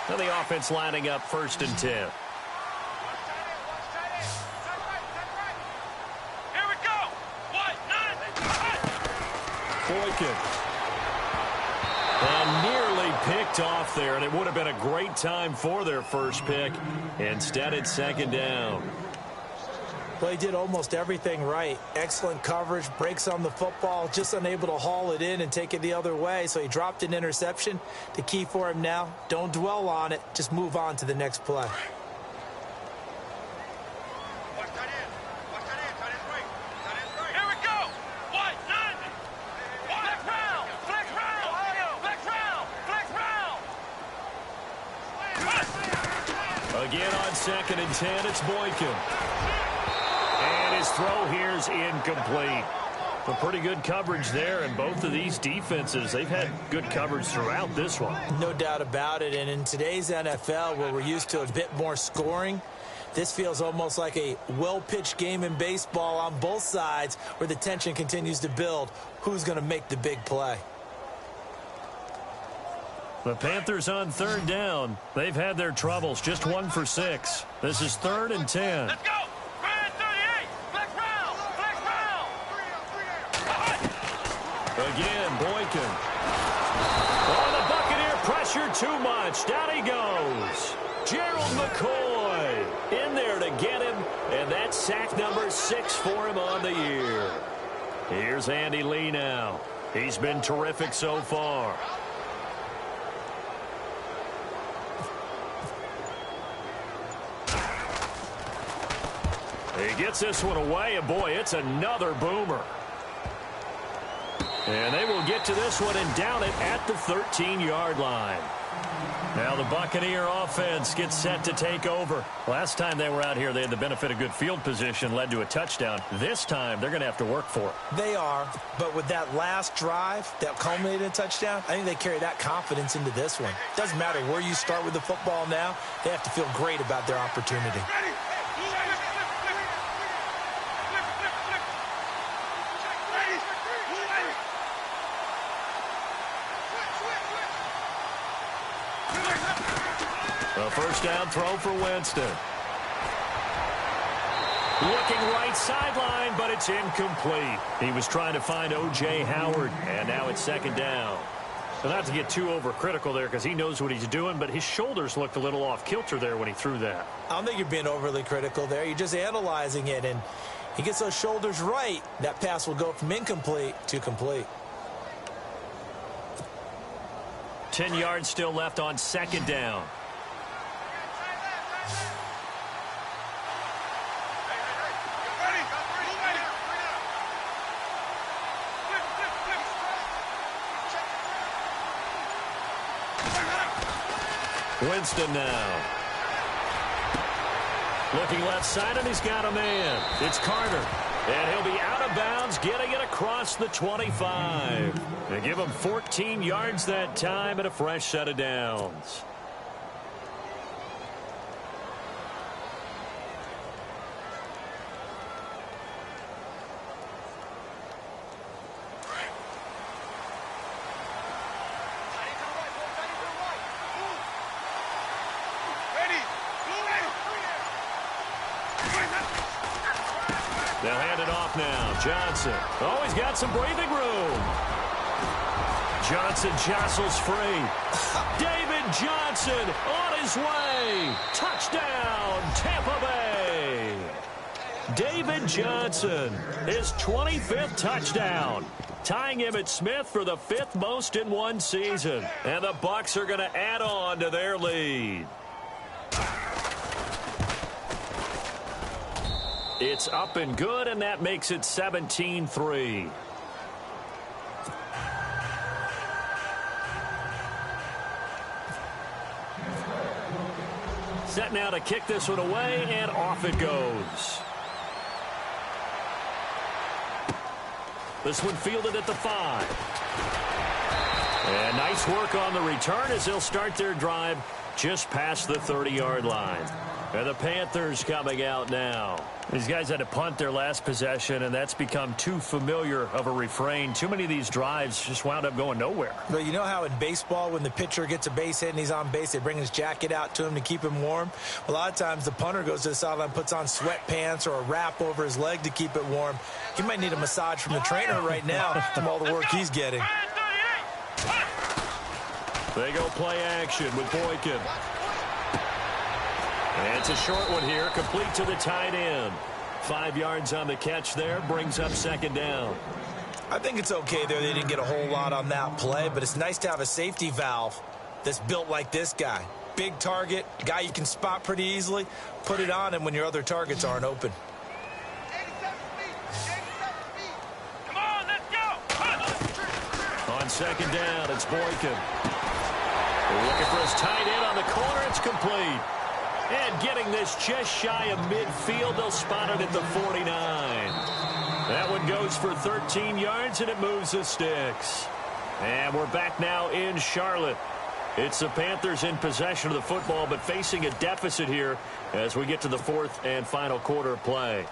Now the offense lining up 1st and 10. Here we go! 1, 9, Boykin. And nearly picked off there, and it would have been a great time for their first pick. Instead, it's 2nd down. Well, he did almost everything right. Excellent coverage, breaks on the football, just unable to haul it in and take it the other way. So he dropped an interception. The key for him now, don't dwell on it. Just move on to the next play. Here we go! 1, 9, flex round! Flex round! Flex round! Flex round! Again on 2nd and 10, it's Boykin. And his throw here is incomplete. A pretty good coverage there, and both of these defenses, they've had good coverage throughout this one. No doubt about it, and in today's NFL, where we're used to a bit more scoring, this feels almost like a well-pitched game in baseball on both sides where the tension continues to build. Who's going to make the big play? The Panthers on 3rd down. They've had their troubles, just 1 for 6. This is 3rd and 10. Let's go! Grand 38! Flex round! Flex round! Again, Boykin. Oh, the Buccaneer pressure too much. Down he goes. Gerald McCoy in there to get him, and that's sack number 6 for him on the year. Here's Andy Lee now. He's been terrific so far. He gets this one away, and boy, it's another boomer. And they will get to this one and down it at the 13-yard line. Now the Buccaneer offense gets set to take over. Last time they were out here, they had the benefit of good field position, led to a touchdown. This time, they're going to have to work for it. They are, but with that last drive that culminated in a touchdown, I think they carry that confidence into this one. Doesn't matter where you start with the football now, they have to feel great about their opportunity. A first down throw for Winston. Looking right sideline, but it's incomplete. He was trying to find O.J. Howard, and now it's second down. So not to get too overcritical there because he knows what he's doing, but his shoulders looked a little off kilter there when he threw that. I don't think you're being overly critical there. You're just analyzing it, and he gets those shoulders right. That pass will go from incomplete to complete. 10 yards still left on second down. Winston now. Looking left side, and he's got a man. It's Carter. And he'll be out of bounds, getting it across the 25. They give him 14 yards that time and a fresh set of downs. They'll hand it off now. Johnson. Oh, he's got some breathing room. Johnson jostles free. David Johnson on his way. Touchdown, Tampa Bay. David Johnson, his 25th touchdown, tying Emmitt Smith for the 5th most in one season. And the Bucs are going to add on to their lead. It's up and good, and that makes it 17-3. Set now to kick this one away, and off it goes. This one fielded at the 5. And nice work on the return as they'll start their drive just past the 30-yard line. And the Panthers coming out now. These guys had to punt their last possession, and that's become too familiar of a refrain. Too many of these drives just wound up going nowhere. But you know how in baseball, when the pitcher gets a base hit and he's on base, they bring his jacket out to him to keep him warm? A lot of times the punter goes to the sideline, puts on sweatpants or a wrap over his leg to keep it warm. He might need a massage from the trainer right now from all the work he's getting. They go play action with Boykin. And it's a short one here, complete to the tight end. 5 yards on the catch there, brings up second down. I think it's okay there. They didn't get a whole lot on that play, but it's nice to have a safety valve that's built like this guy. Big target, guy you can spot pretty easily. Put it on him when your other targets aren't open. Come on, let's go. On second down, it's Boykin. Looking for his tight end on the corner. It's complete. And getting this just shy of midfield, they'll spot it at the 49. That one goes for 13 yards, and it moves the sticks. And we're back now in Charlotte. It's the Panthers in possession of the football, but facing a deficit here as we get to the 4th and final quarter of play.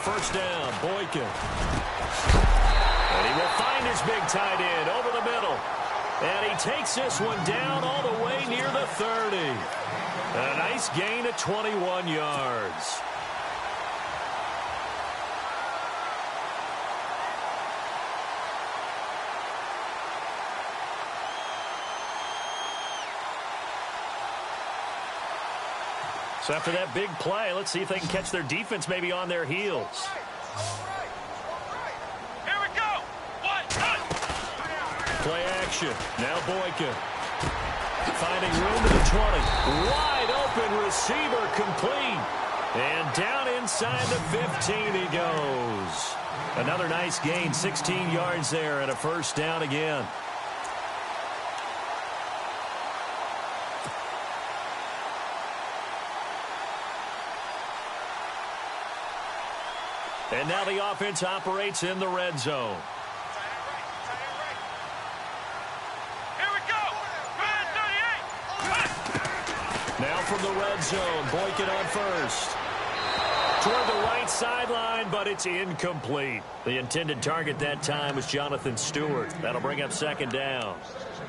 First down, Boykin. And he will find his big tight end over the middle. And he takes this one down all the way near the 30. A nice gain of 21 yards. So after that big play, let's see if they can catch their defense maybe on their heels. Here we go. Play action. Now Boykin. Finding room to the 20. Wide open receiver complete. And down inside the 15 he goes. Another nice gain. 16 yards there and a first down again. And now the offense operates in the red zone. Here we go. Now from the red zone, Boykin on first. Toward the right sideline, but it's incomplete. The intended target that time was Jonathan Stewart. That'll bring up second down.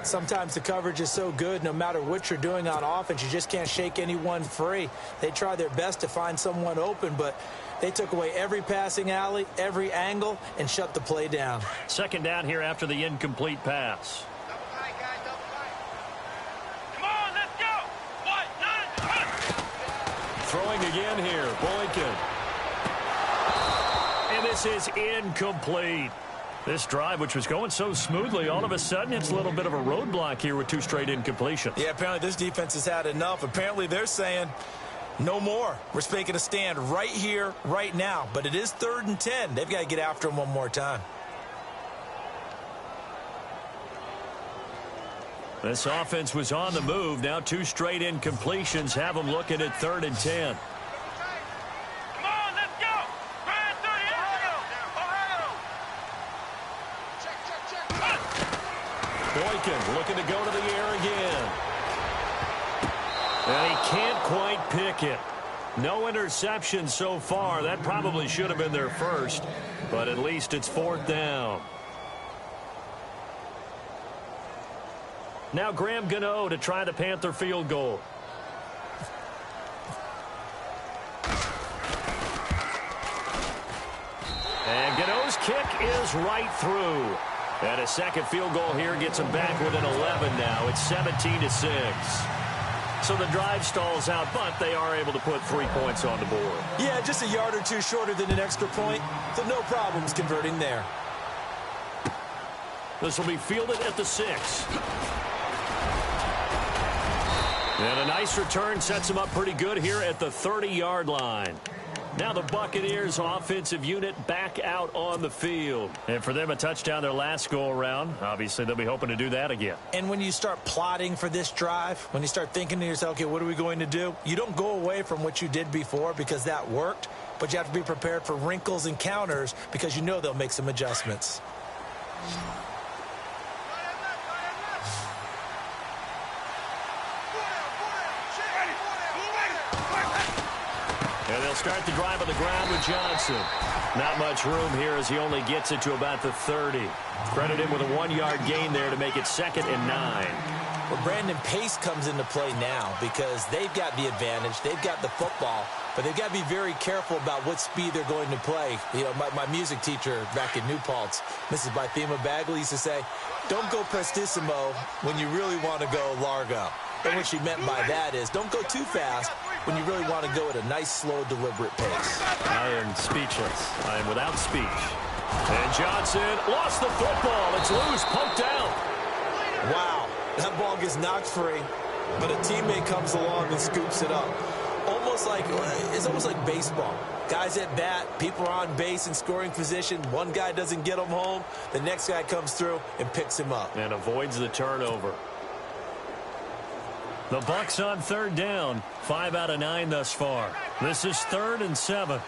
Sometimes the coverage is so good, no matter what you're doing on offense, you just can't shake anyone free. They try their best to find someone open, but they took away every passing alley, every angle, and shut the play down. Second down here after the incomplete pass. Come on, let's go. Throwing again here, Boykin. And this is incomplete. This drive, which was going so smoothly, all of a sudden it's a little bit of a roadblock here with two straight incompletions. Yeah, apparently this defense has had enough. Apparently they're saying, no more. We're making a stand right here, right now. But it is 3rd and 10. They've got to get after him one more time. This offense was on the move. Now two straight incompletions have them looking at 3rd and 10. Come on, let's go. Brand 38. Ohio. Boykin looking to go to the air again. And he can't quite pick it. No interception so far. That probably should have been their first, but at least it's 4th down. Now Graham Gano to try the Panther field goal. And Gano's kick is right through. And a second field goal here gets them back within 11 now. It's 17-6. So the drive stalls out, but they are able to put 3 points on the board. Yeah, just a yard or two shorter than an extra point, so no problems converting there. This will be fielded at the 6. And a nice return sets him up pretty good here at the 30-yard line. Now the Buccaneers offensive unit back out on the field. And for them, a touchdown their last go-around. Obviously, they'll be hoping to do that again. And when you start plotting for this drive, when you start thinking to yourself, okay, what are we going to do? You don't go away from what you did before because that worked, but you have to be prepared for wrinkles and counters because you know they'll make some adjustments. And they'll start the drive on the ground with Johnson. Not much room here as he only gets it to about the 30. Credit him with a 1-yard gain there to make it 2nd and 9. Well, Brandon, pace comes into play now because they've got the advantage. They've got the football, but they've got to be very careful about what speed they're going to play. You know, my music teacher back in New Paltz, Mrs. Bythema Bagley, used to say, don't go prestissimo when you really want to go largo. And what she meant by that is don't go too fast when you really want to go at a nice, slow, deliberate pace. I am speechless. I am without speech. And Johnson lost the football. It's loose, poked out. Wow, that ball gets knocked free, but a teammate comes along and scoops it up. It's almost like baseball. Guys at bat, people are on base in scoring position. One guy doesn't get him home. The next guy comes through and picks him up. And avoids the turnover. The Bucs on 3rd down. 5 out of 9 thus far. This is 3rd and 7.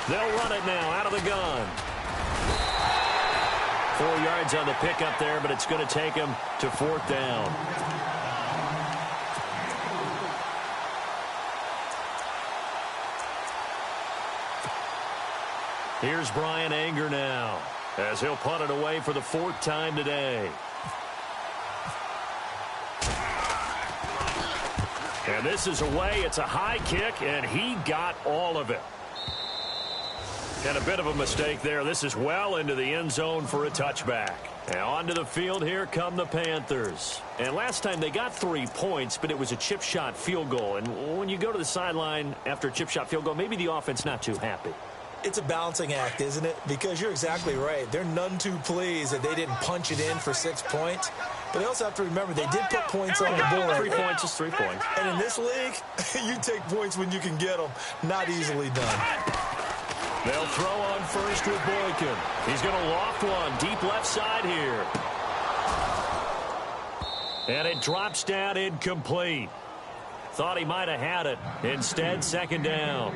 They'll run it now out of the gun. 4 yards on the pickup there, but it's going to take him to 4th down. Here's Brian Anger now, as he'll punt it away for the 4th time today. And this is away. It's a high kick, and he got all of it. And a bit of a mistake there. This is well into the end zone for a touchback. Now onto the field, here come the Panthers. And last time they got 3 points, but it was a chip shot field goal. And when you go to the sideline after a chip shot field goal, maybe the offense not too happy. It's a balancing act, isn't it? Because you're exactly right. They're none too pleased that they didn't punch it in for 6 points. But they also have to remember they did put points on the board. 3 points is 3 points. And in this league, you take points when you can get them. Not easily done. They'll throw on first with Boykin. He's going to loft one deep left side here. And it drops down incomplete. Thought he might have had it. Instead, second down.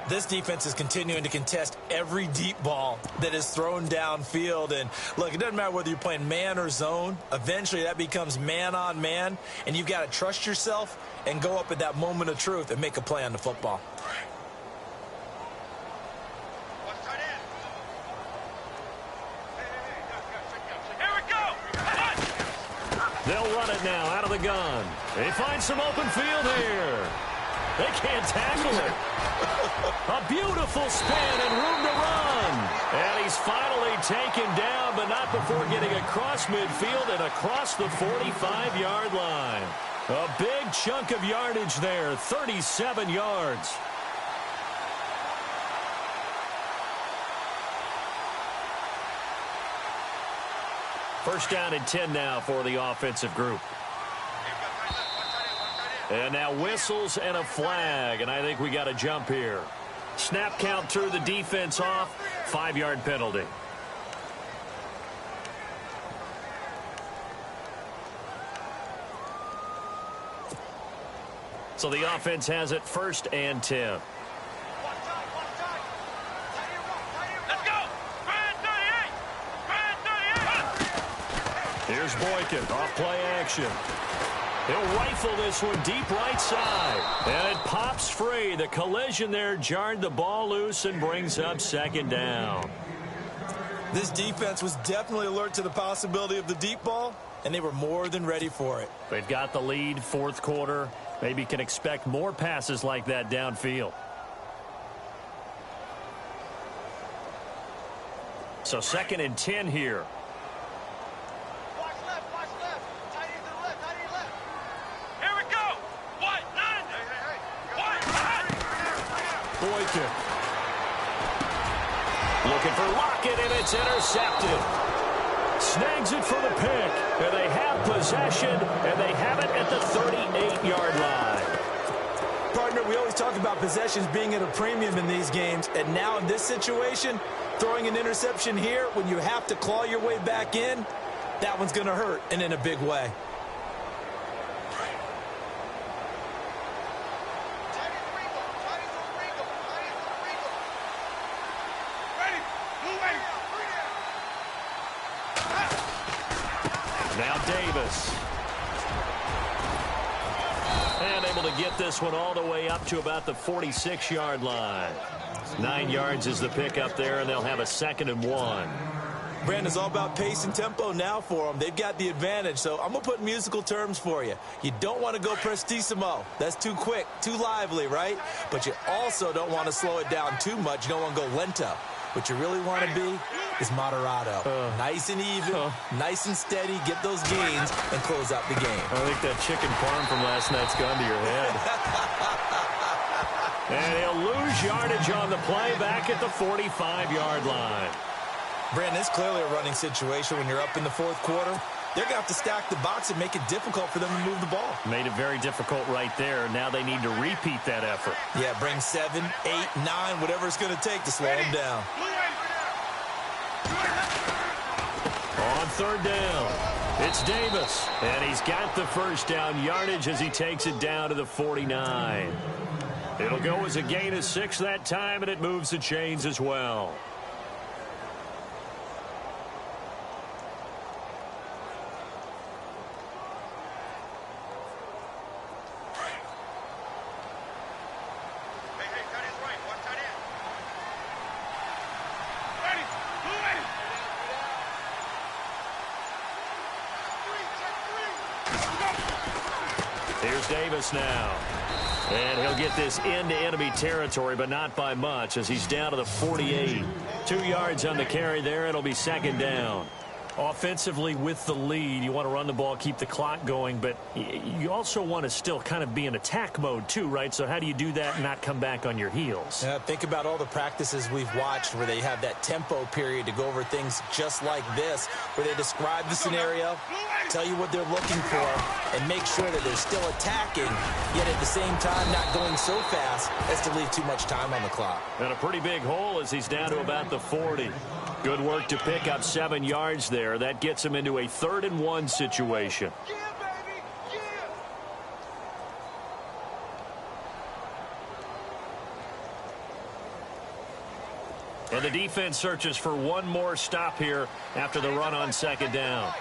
This defense is continuing to contest every deep ball that is thrown downfield. And, look, it doesn't matter whether you're playing man or zone. Eventually, that becomes man on man. And you've got to trust yourself and go up at that moment of truth and make a play on the football. They'll run it now out of the gun. They find some open field here. They can't tackle it. A beautiful spin and room to run. And he's finally taken down, but not before getting across midfield and across the 45-yard line. A big chunk of yardage there, 37 yards. First down and 10 now for the offensive group. And now whistles and a flag, and I think we got a jump here. Snap count threw the defense off, 5-yard penalty. So the offense has it first and 10. Here's Boykin, off play action. He'll rifle this one deep right side. And it pops free. The collision there jarred the ball loose and brings up second down. This defense was definitely alert to the possibility of the deep ball, and they were more than ready for it. They've got the lead, 4th quarter. Maybe can expect more passes like that downfield. So second and 10 here. Boykin. Looking for Lockett, and it's intercepted. Snags it for the pick, and they have possession, and they have it at the 38-yard line. Partner, we always talk about possessions being at a premium in these games, and now in this situation, throwing an interception here when you have to claw your way back in, that one's going to hurt, and in a big way. Now Davis. And able to get this one all the way up to about the 46-yard line. 9 yards is the pick up there, and they'll have a 2nd and 1. Brandon, it's all about pace and tempo now for them. They've got the advantage, so I'm going to put musical terms for you. You don't want to go prestissimo. That's too quick, too lively, right? But you also don't want to slow it down too much. You don't want to go lento. What you really want to be is moderato. Nice and even, nice and steady, get those gains, and close out the game. I think that chicken parm from last night's gone to your head. And he'll lose yardage on the play back at the 45-yard line. Brandon, it's clearly a running situation when you're up in the 4th quarter. They're going to have to stack the box and make it difficult for them to move the ball. Made it very difficult right there. Now they need to repeat that effort. Yeah, bring 7, 8, 9, whatever it's going to take to slow them down. On 3rd down, it's Davis. And he's got the first down yardage as he takes it down to the 49. It'll go as a gain of 6 that time, and it moves the chains as well. Here's Davis now. And he'll get this into enemy territory, but not by much, as he's down to the 48. 2 yards on the carry there. It'll be second down. Offensively, with the lead, you want to run the ball, keep the clock going, but you also want to still kind of be in attack mode too, right? So how do you do that and not come back on your heels? Think about all the practices we've watched where they have that tempo period to go over things just like this, where they describe the scenario, tell you what they're looking for, and make sure that they're still attacking, yet at the same time not going so fast as to leave too much time on the clock. And a pretty big hole as he's down to about the 40. Good work to pick up 7 yards there. That gets him into a 3rd and 1 situation. Yeah, baby. Yeah. And the defense searches for one more stop here after the run on second down.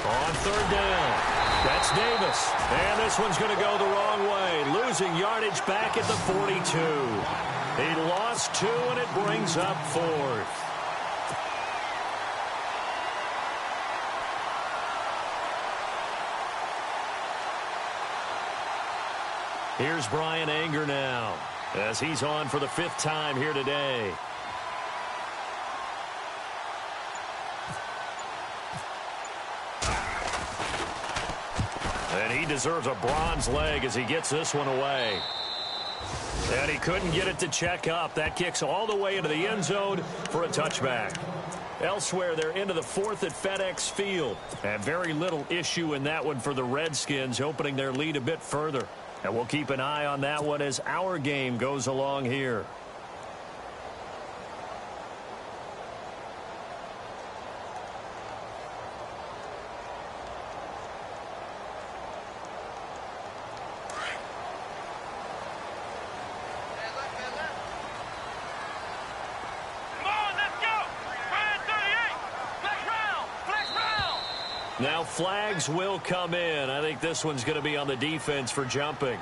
On 3rd down. That's Davis. And this one's going to go the wrong way. Losing yardage back at the 42. He lost 2, and it brings up 4th. Here's Brian Anger now, as he's on for the 5th time here today. And he deserves a bronze leg as he gets this one away. And he couldn't get it to check up. That kicks all the way into the end zone for a touchback. Elsewhere, they're into the 4th at FedEx Field. And very little issue in that one for the Redskins, opening their lead a bit further. And we'll keep an eye on that one as our game goes along here. Now flags will come in. I think this one's going to be on the defense for jumping.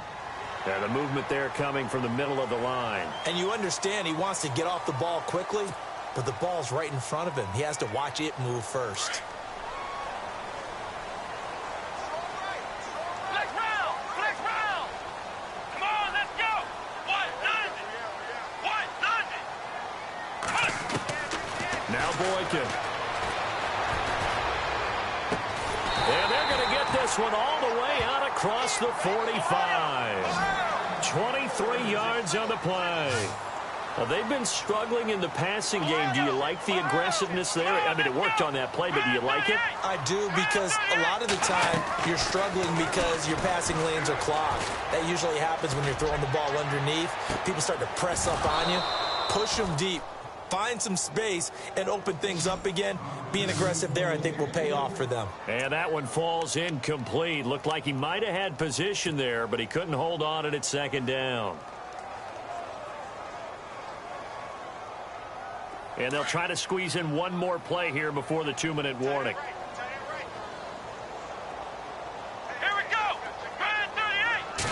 And the movement there coming from the middle of the line. And you understand he wants to get off the ball quickly, but the ball's right in front of him. He has to watch it move first. Now Boykin. And they're going to get this one all the way out across the 45. 23 yards on the play. They've been struggling in the passing game. Do you like the aggressiveness there? I mean, it worked on that play, but do you like it? I do, because a lot of the time you're struggling because your passing lanes are clogged. That usually happens when you're throwing the ball underneath. People start to press up on you. Push them deep. Find some space and open things up again. Being aggressive there, I think, will pay off for them. And that one falls incomplete. Looked like he might have had position there, but he couldn't hold on at second down. And they'll try to squeeze in one more play here before the 2-minute warning. Here we go. 38.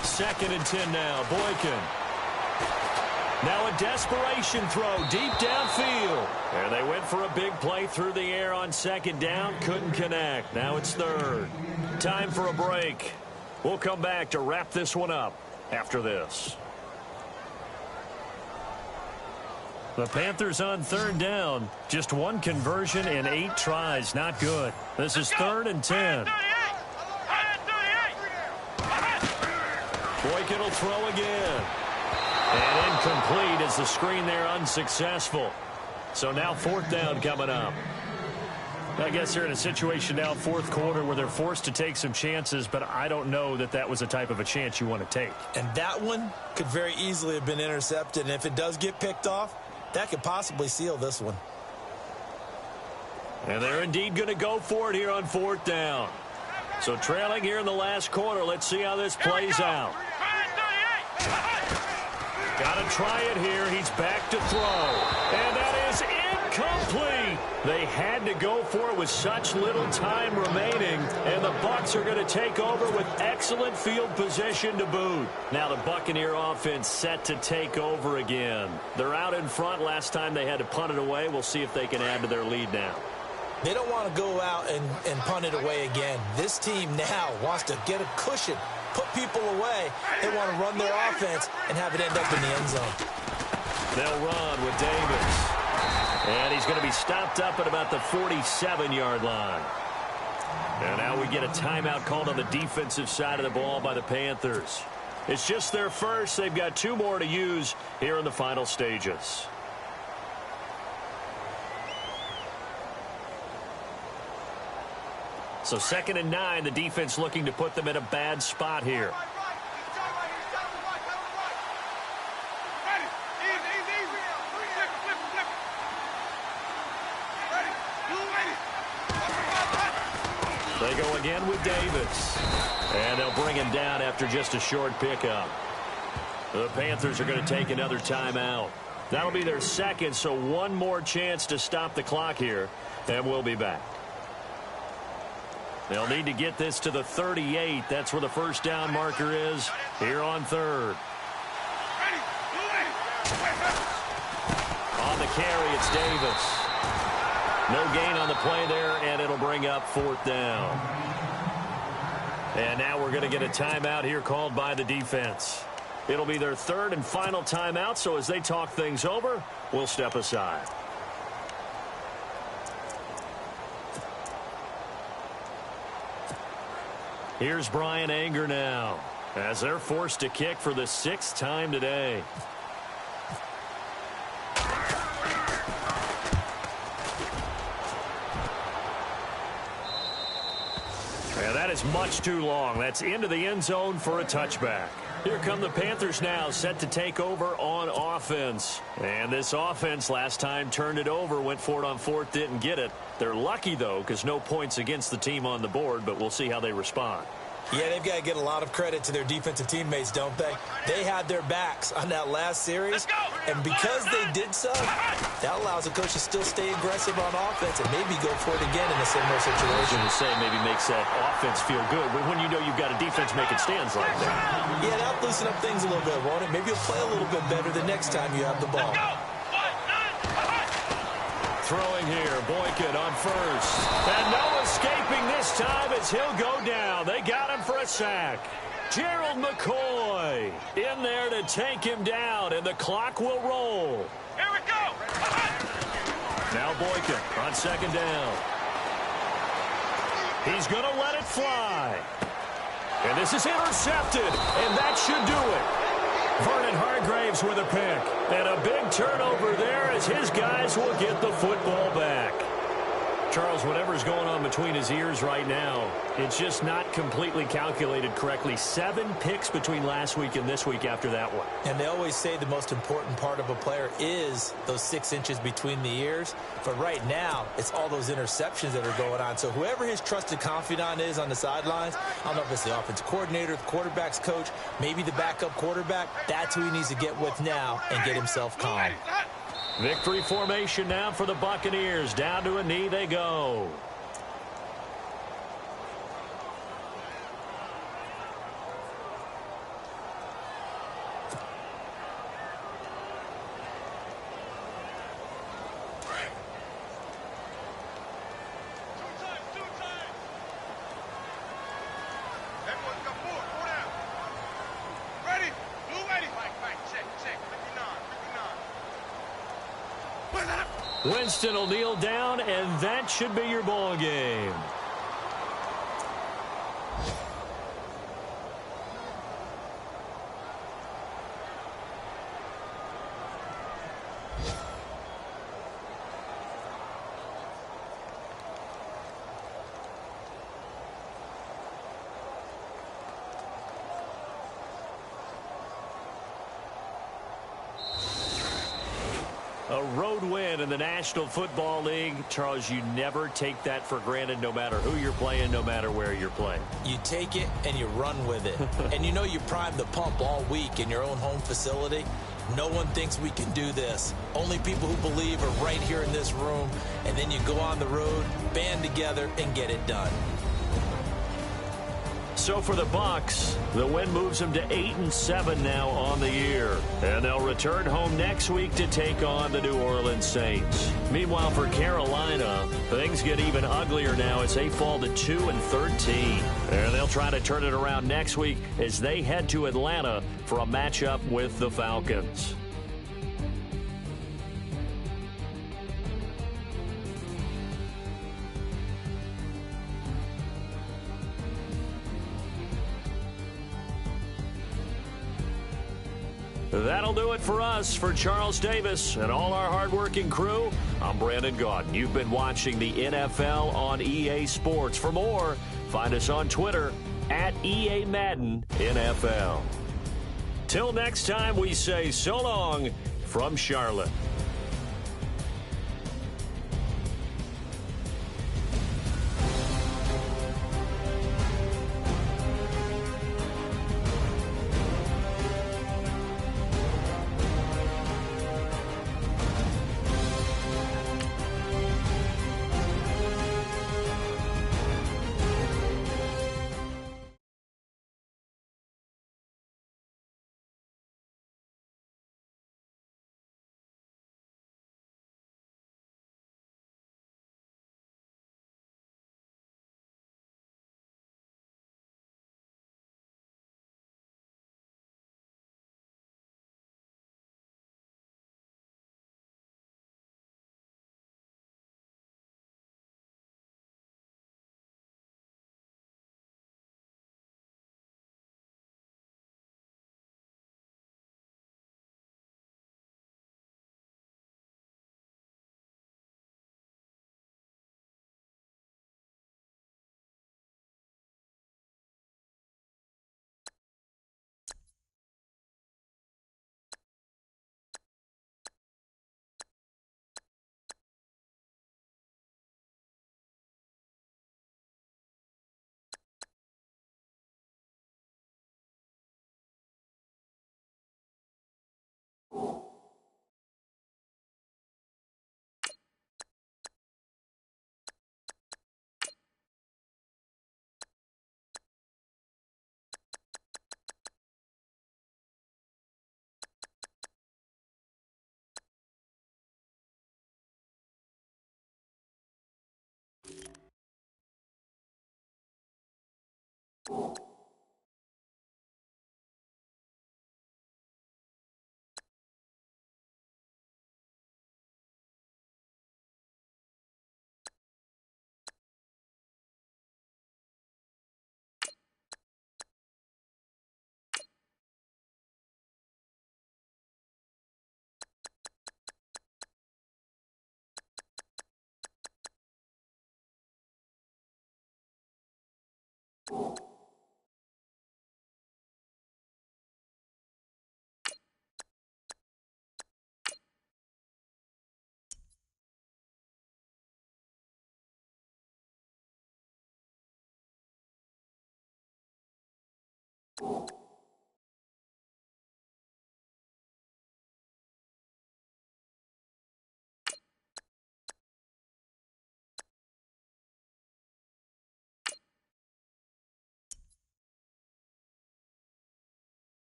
2nd and 10 now. Boykin. Now a desperation throw deep downfield. And they went for a big play through the air on second down. Couldn't connect. Now it's 3rd. Time for a break. We'll come back to wrap this one up after this. The Panthers on 3rd down. Just one conversion in 8 tries. Not good. This is 3rd and 10. Boykin will throw again. And incomplete as the screen there unsuccessful. So now 4th down coming up. I guess they're in a situation now, 4th quarter, where they're forced to take some chances, but I don't know that that was the type of a chance you want to take. And that one could very easily have been intercepted. And if it does get picked off, that could possibly seal this one. And they're indeed going to go for it here on 4th down. So trailing here in the last quarter. Let's see how this plays out. Got to try it here. He's back to throw. And that is incomplete. They had to go for it with such little time remaining, and the Bucs are going to take over with excellent field position to boot. Now the Buccaneer offense set to take over again. They're out in front. Last time they had to punt it away. We'll see if they can add to their lead now. They don't want to go out and punt it away again. This team now wants to get a cushion, put people away. They want to run their offense and have it end up in the end zone. They'll run with Davis. And he's going to be stopped up at about the 47-yard line. And now we get a timeout called on the defensive side of the ball by the Panthers. It's just their first. They've got 2 more to use here in the final stages. So 2nd and 9, the defense looking to put them in a bad spot here. They go again with Davis. And they'll bring him down after just a short pickup. The Panthers are going to take another timeout. That'll be their second, so 1 more chance to stop the clock here. And we'll be back. They'll need to get this to the 38. That's where the first down marker is here on 3rd. On the carry, it's Davis. No gain on the play there, and it'll bring up 4th down. And now we're going to get a timeout here called by the defense. It'll be their 3rd and final timeout, so as they talk things over, we'll step aside. Here's Brian Anger now, as they're forced to kick for the 6th time today. And that is much too long. That's into the end zone for a touchback. Here come the Panthers now, set to take over on offense. And this offense last time turned it over, went for it on 4th, didn't get it. They're lucky, though, because no points against the team on the board, but we'll see how they respond. Yeah, they've got to get a lot of credit to their defensive teammates, don't they? They had their backs on that last series, and because they did so, that allows the coach to still stay aggressive on offense and maybe go for it again in a similar situation. To say maybe makes that offense feel good when you know you've got a defense making stands like that. Yeah, that'll loosen up things a little bit, won't it? Maybe you'll play a little bit better the next time you have the ball. Throwing here, Boykin on first. And no escaping this time as he'll go down. They got him for a sack. Gerald McCoy in there to take him down, and the clock will roll. Here we go. Now Boykin on 2nd down. He's going to let it fly. And this is intercepted, and that should do it. Vernon Hargraves with a pick. And a big turnover there as his guys will get the football back. Charles, whatever's going on between his ears right now, it's just not completely calculated correctly. 7 picks between last week and this week after that one. And they always say the most important part of a player is those 6 inches between the ears. But right now, it's all those interceptions that are going on. So whoever his trusted confidant is on the sidelines, I don't know if it's the offensive coordinator, the quarterback's coach, maybe the backup quarterback, that's who he needs to get with now and get himself calm. Victory formation now for the Buccaneers. Down to a knee they go. Winston will kneel down, and that should be your ball game. A road win in the National Football League. Charles, you never take that for granted no matter who you're playing, no matter where you're playing. You take it and you run with it. And you know you primed the pump all week in your own home facility. No one thinks we can do this. Only people who believe are right here in this room. And then you go on the road, band together, and get it done. So for the Bucs, the win moves them to 8-7 now on the year. And they'll return home next week to take on the New Orleans Saints. Meanwhile, for Carolina, things get even uglier now as they fall to 2-13. And they'll try to turn it around next week as they head to Atlanta for a matchup with the Falcons. That'll do it for us. For Charles Davis and all our hardworking crew, I'm Brandon Gaudin. You've been watching the NFL on EA Sports. For more, find us on Twitter at EA Madden NFL. Till next time, we say so long from Charlotte.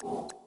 you.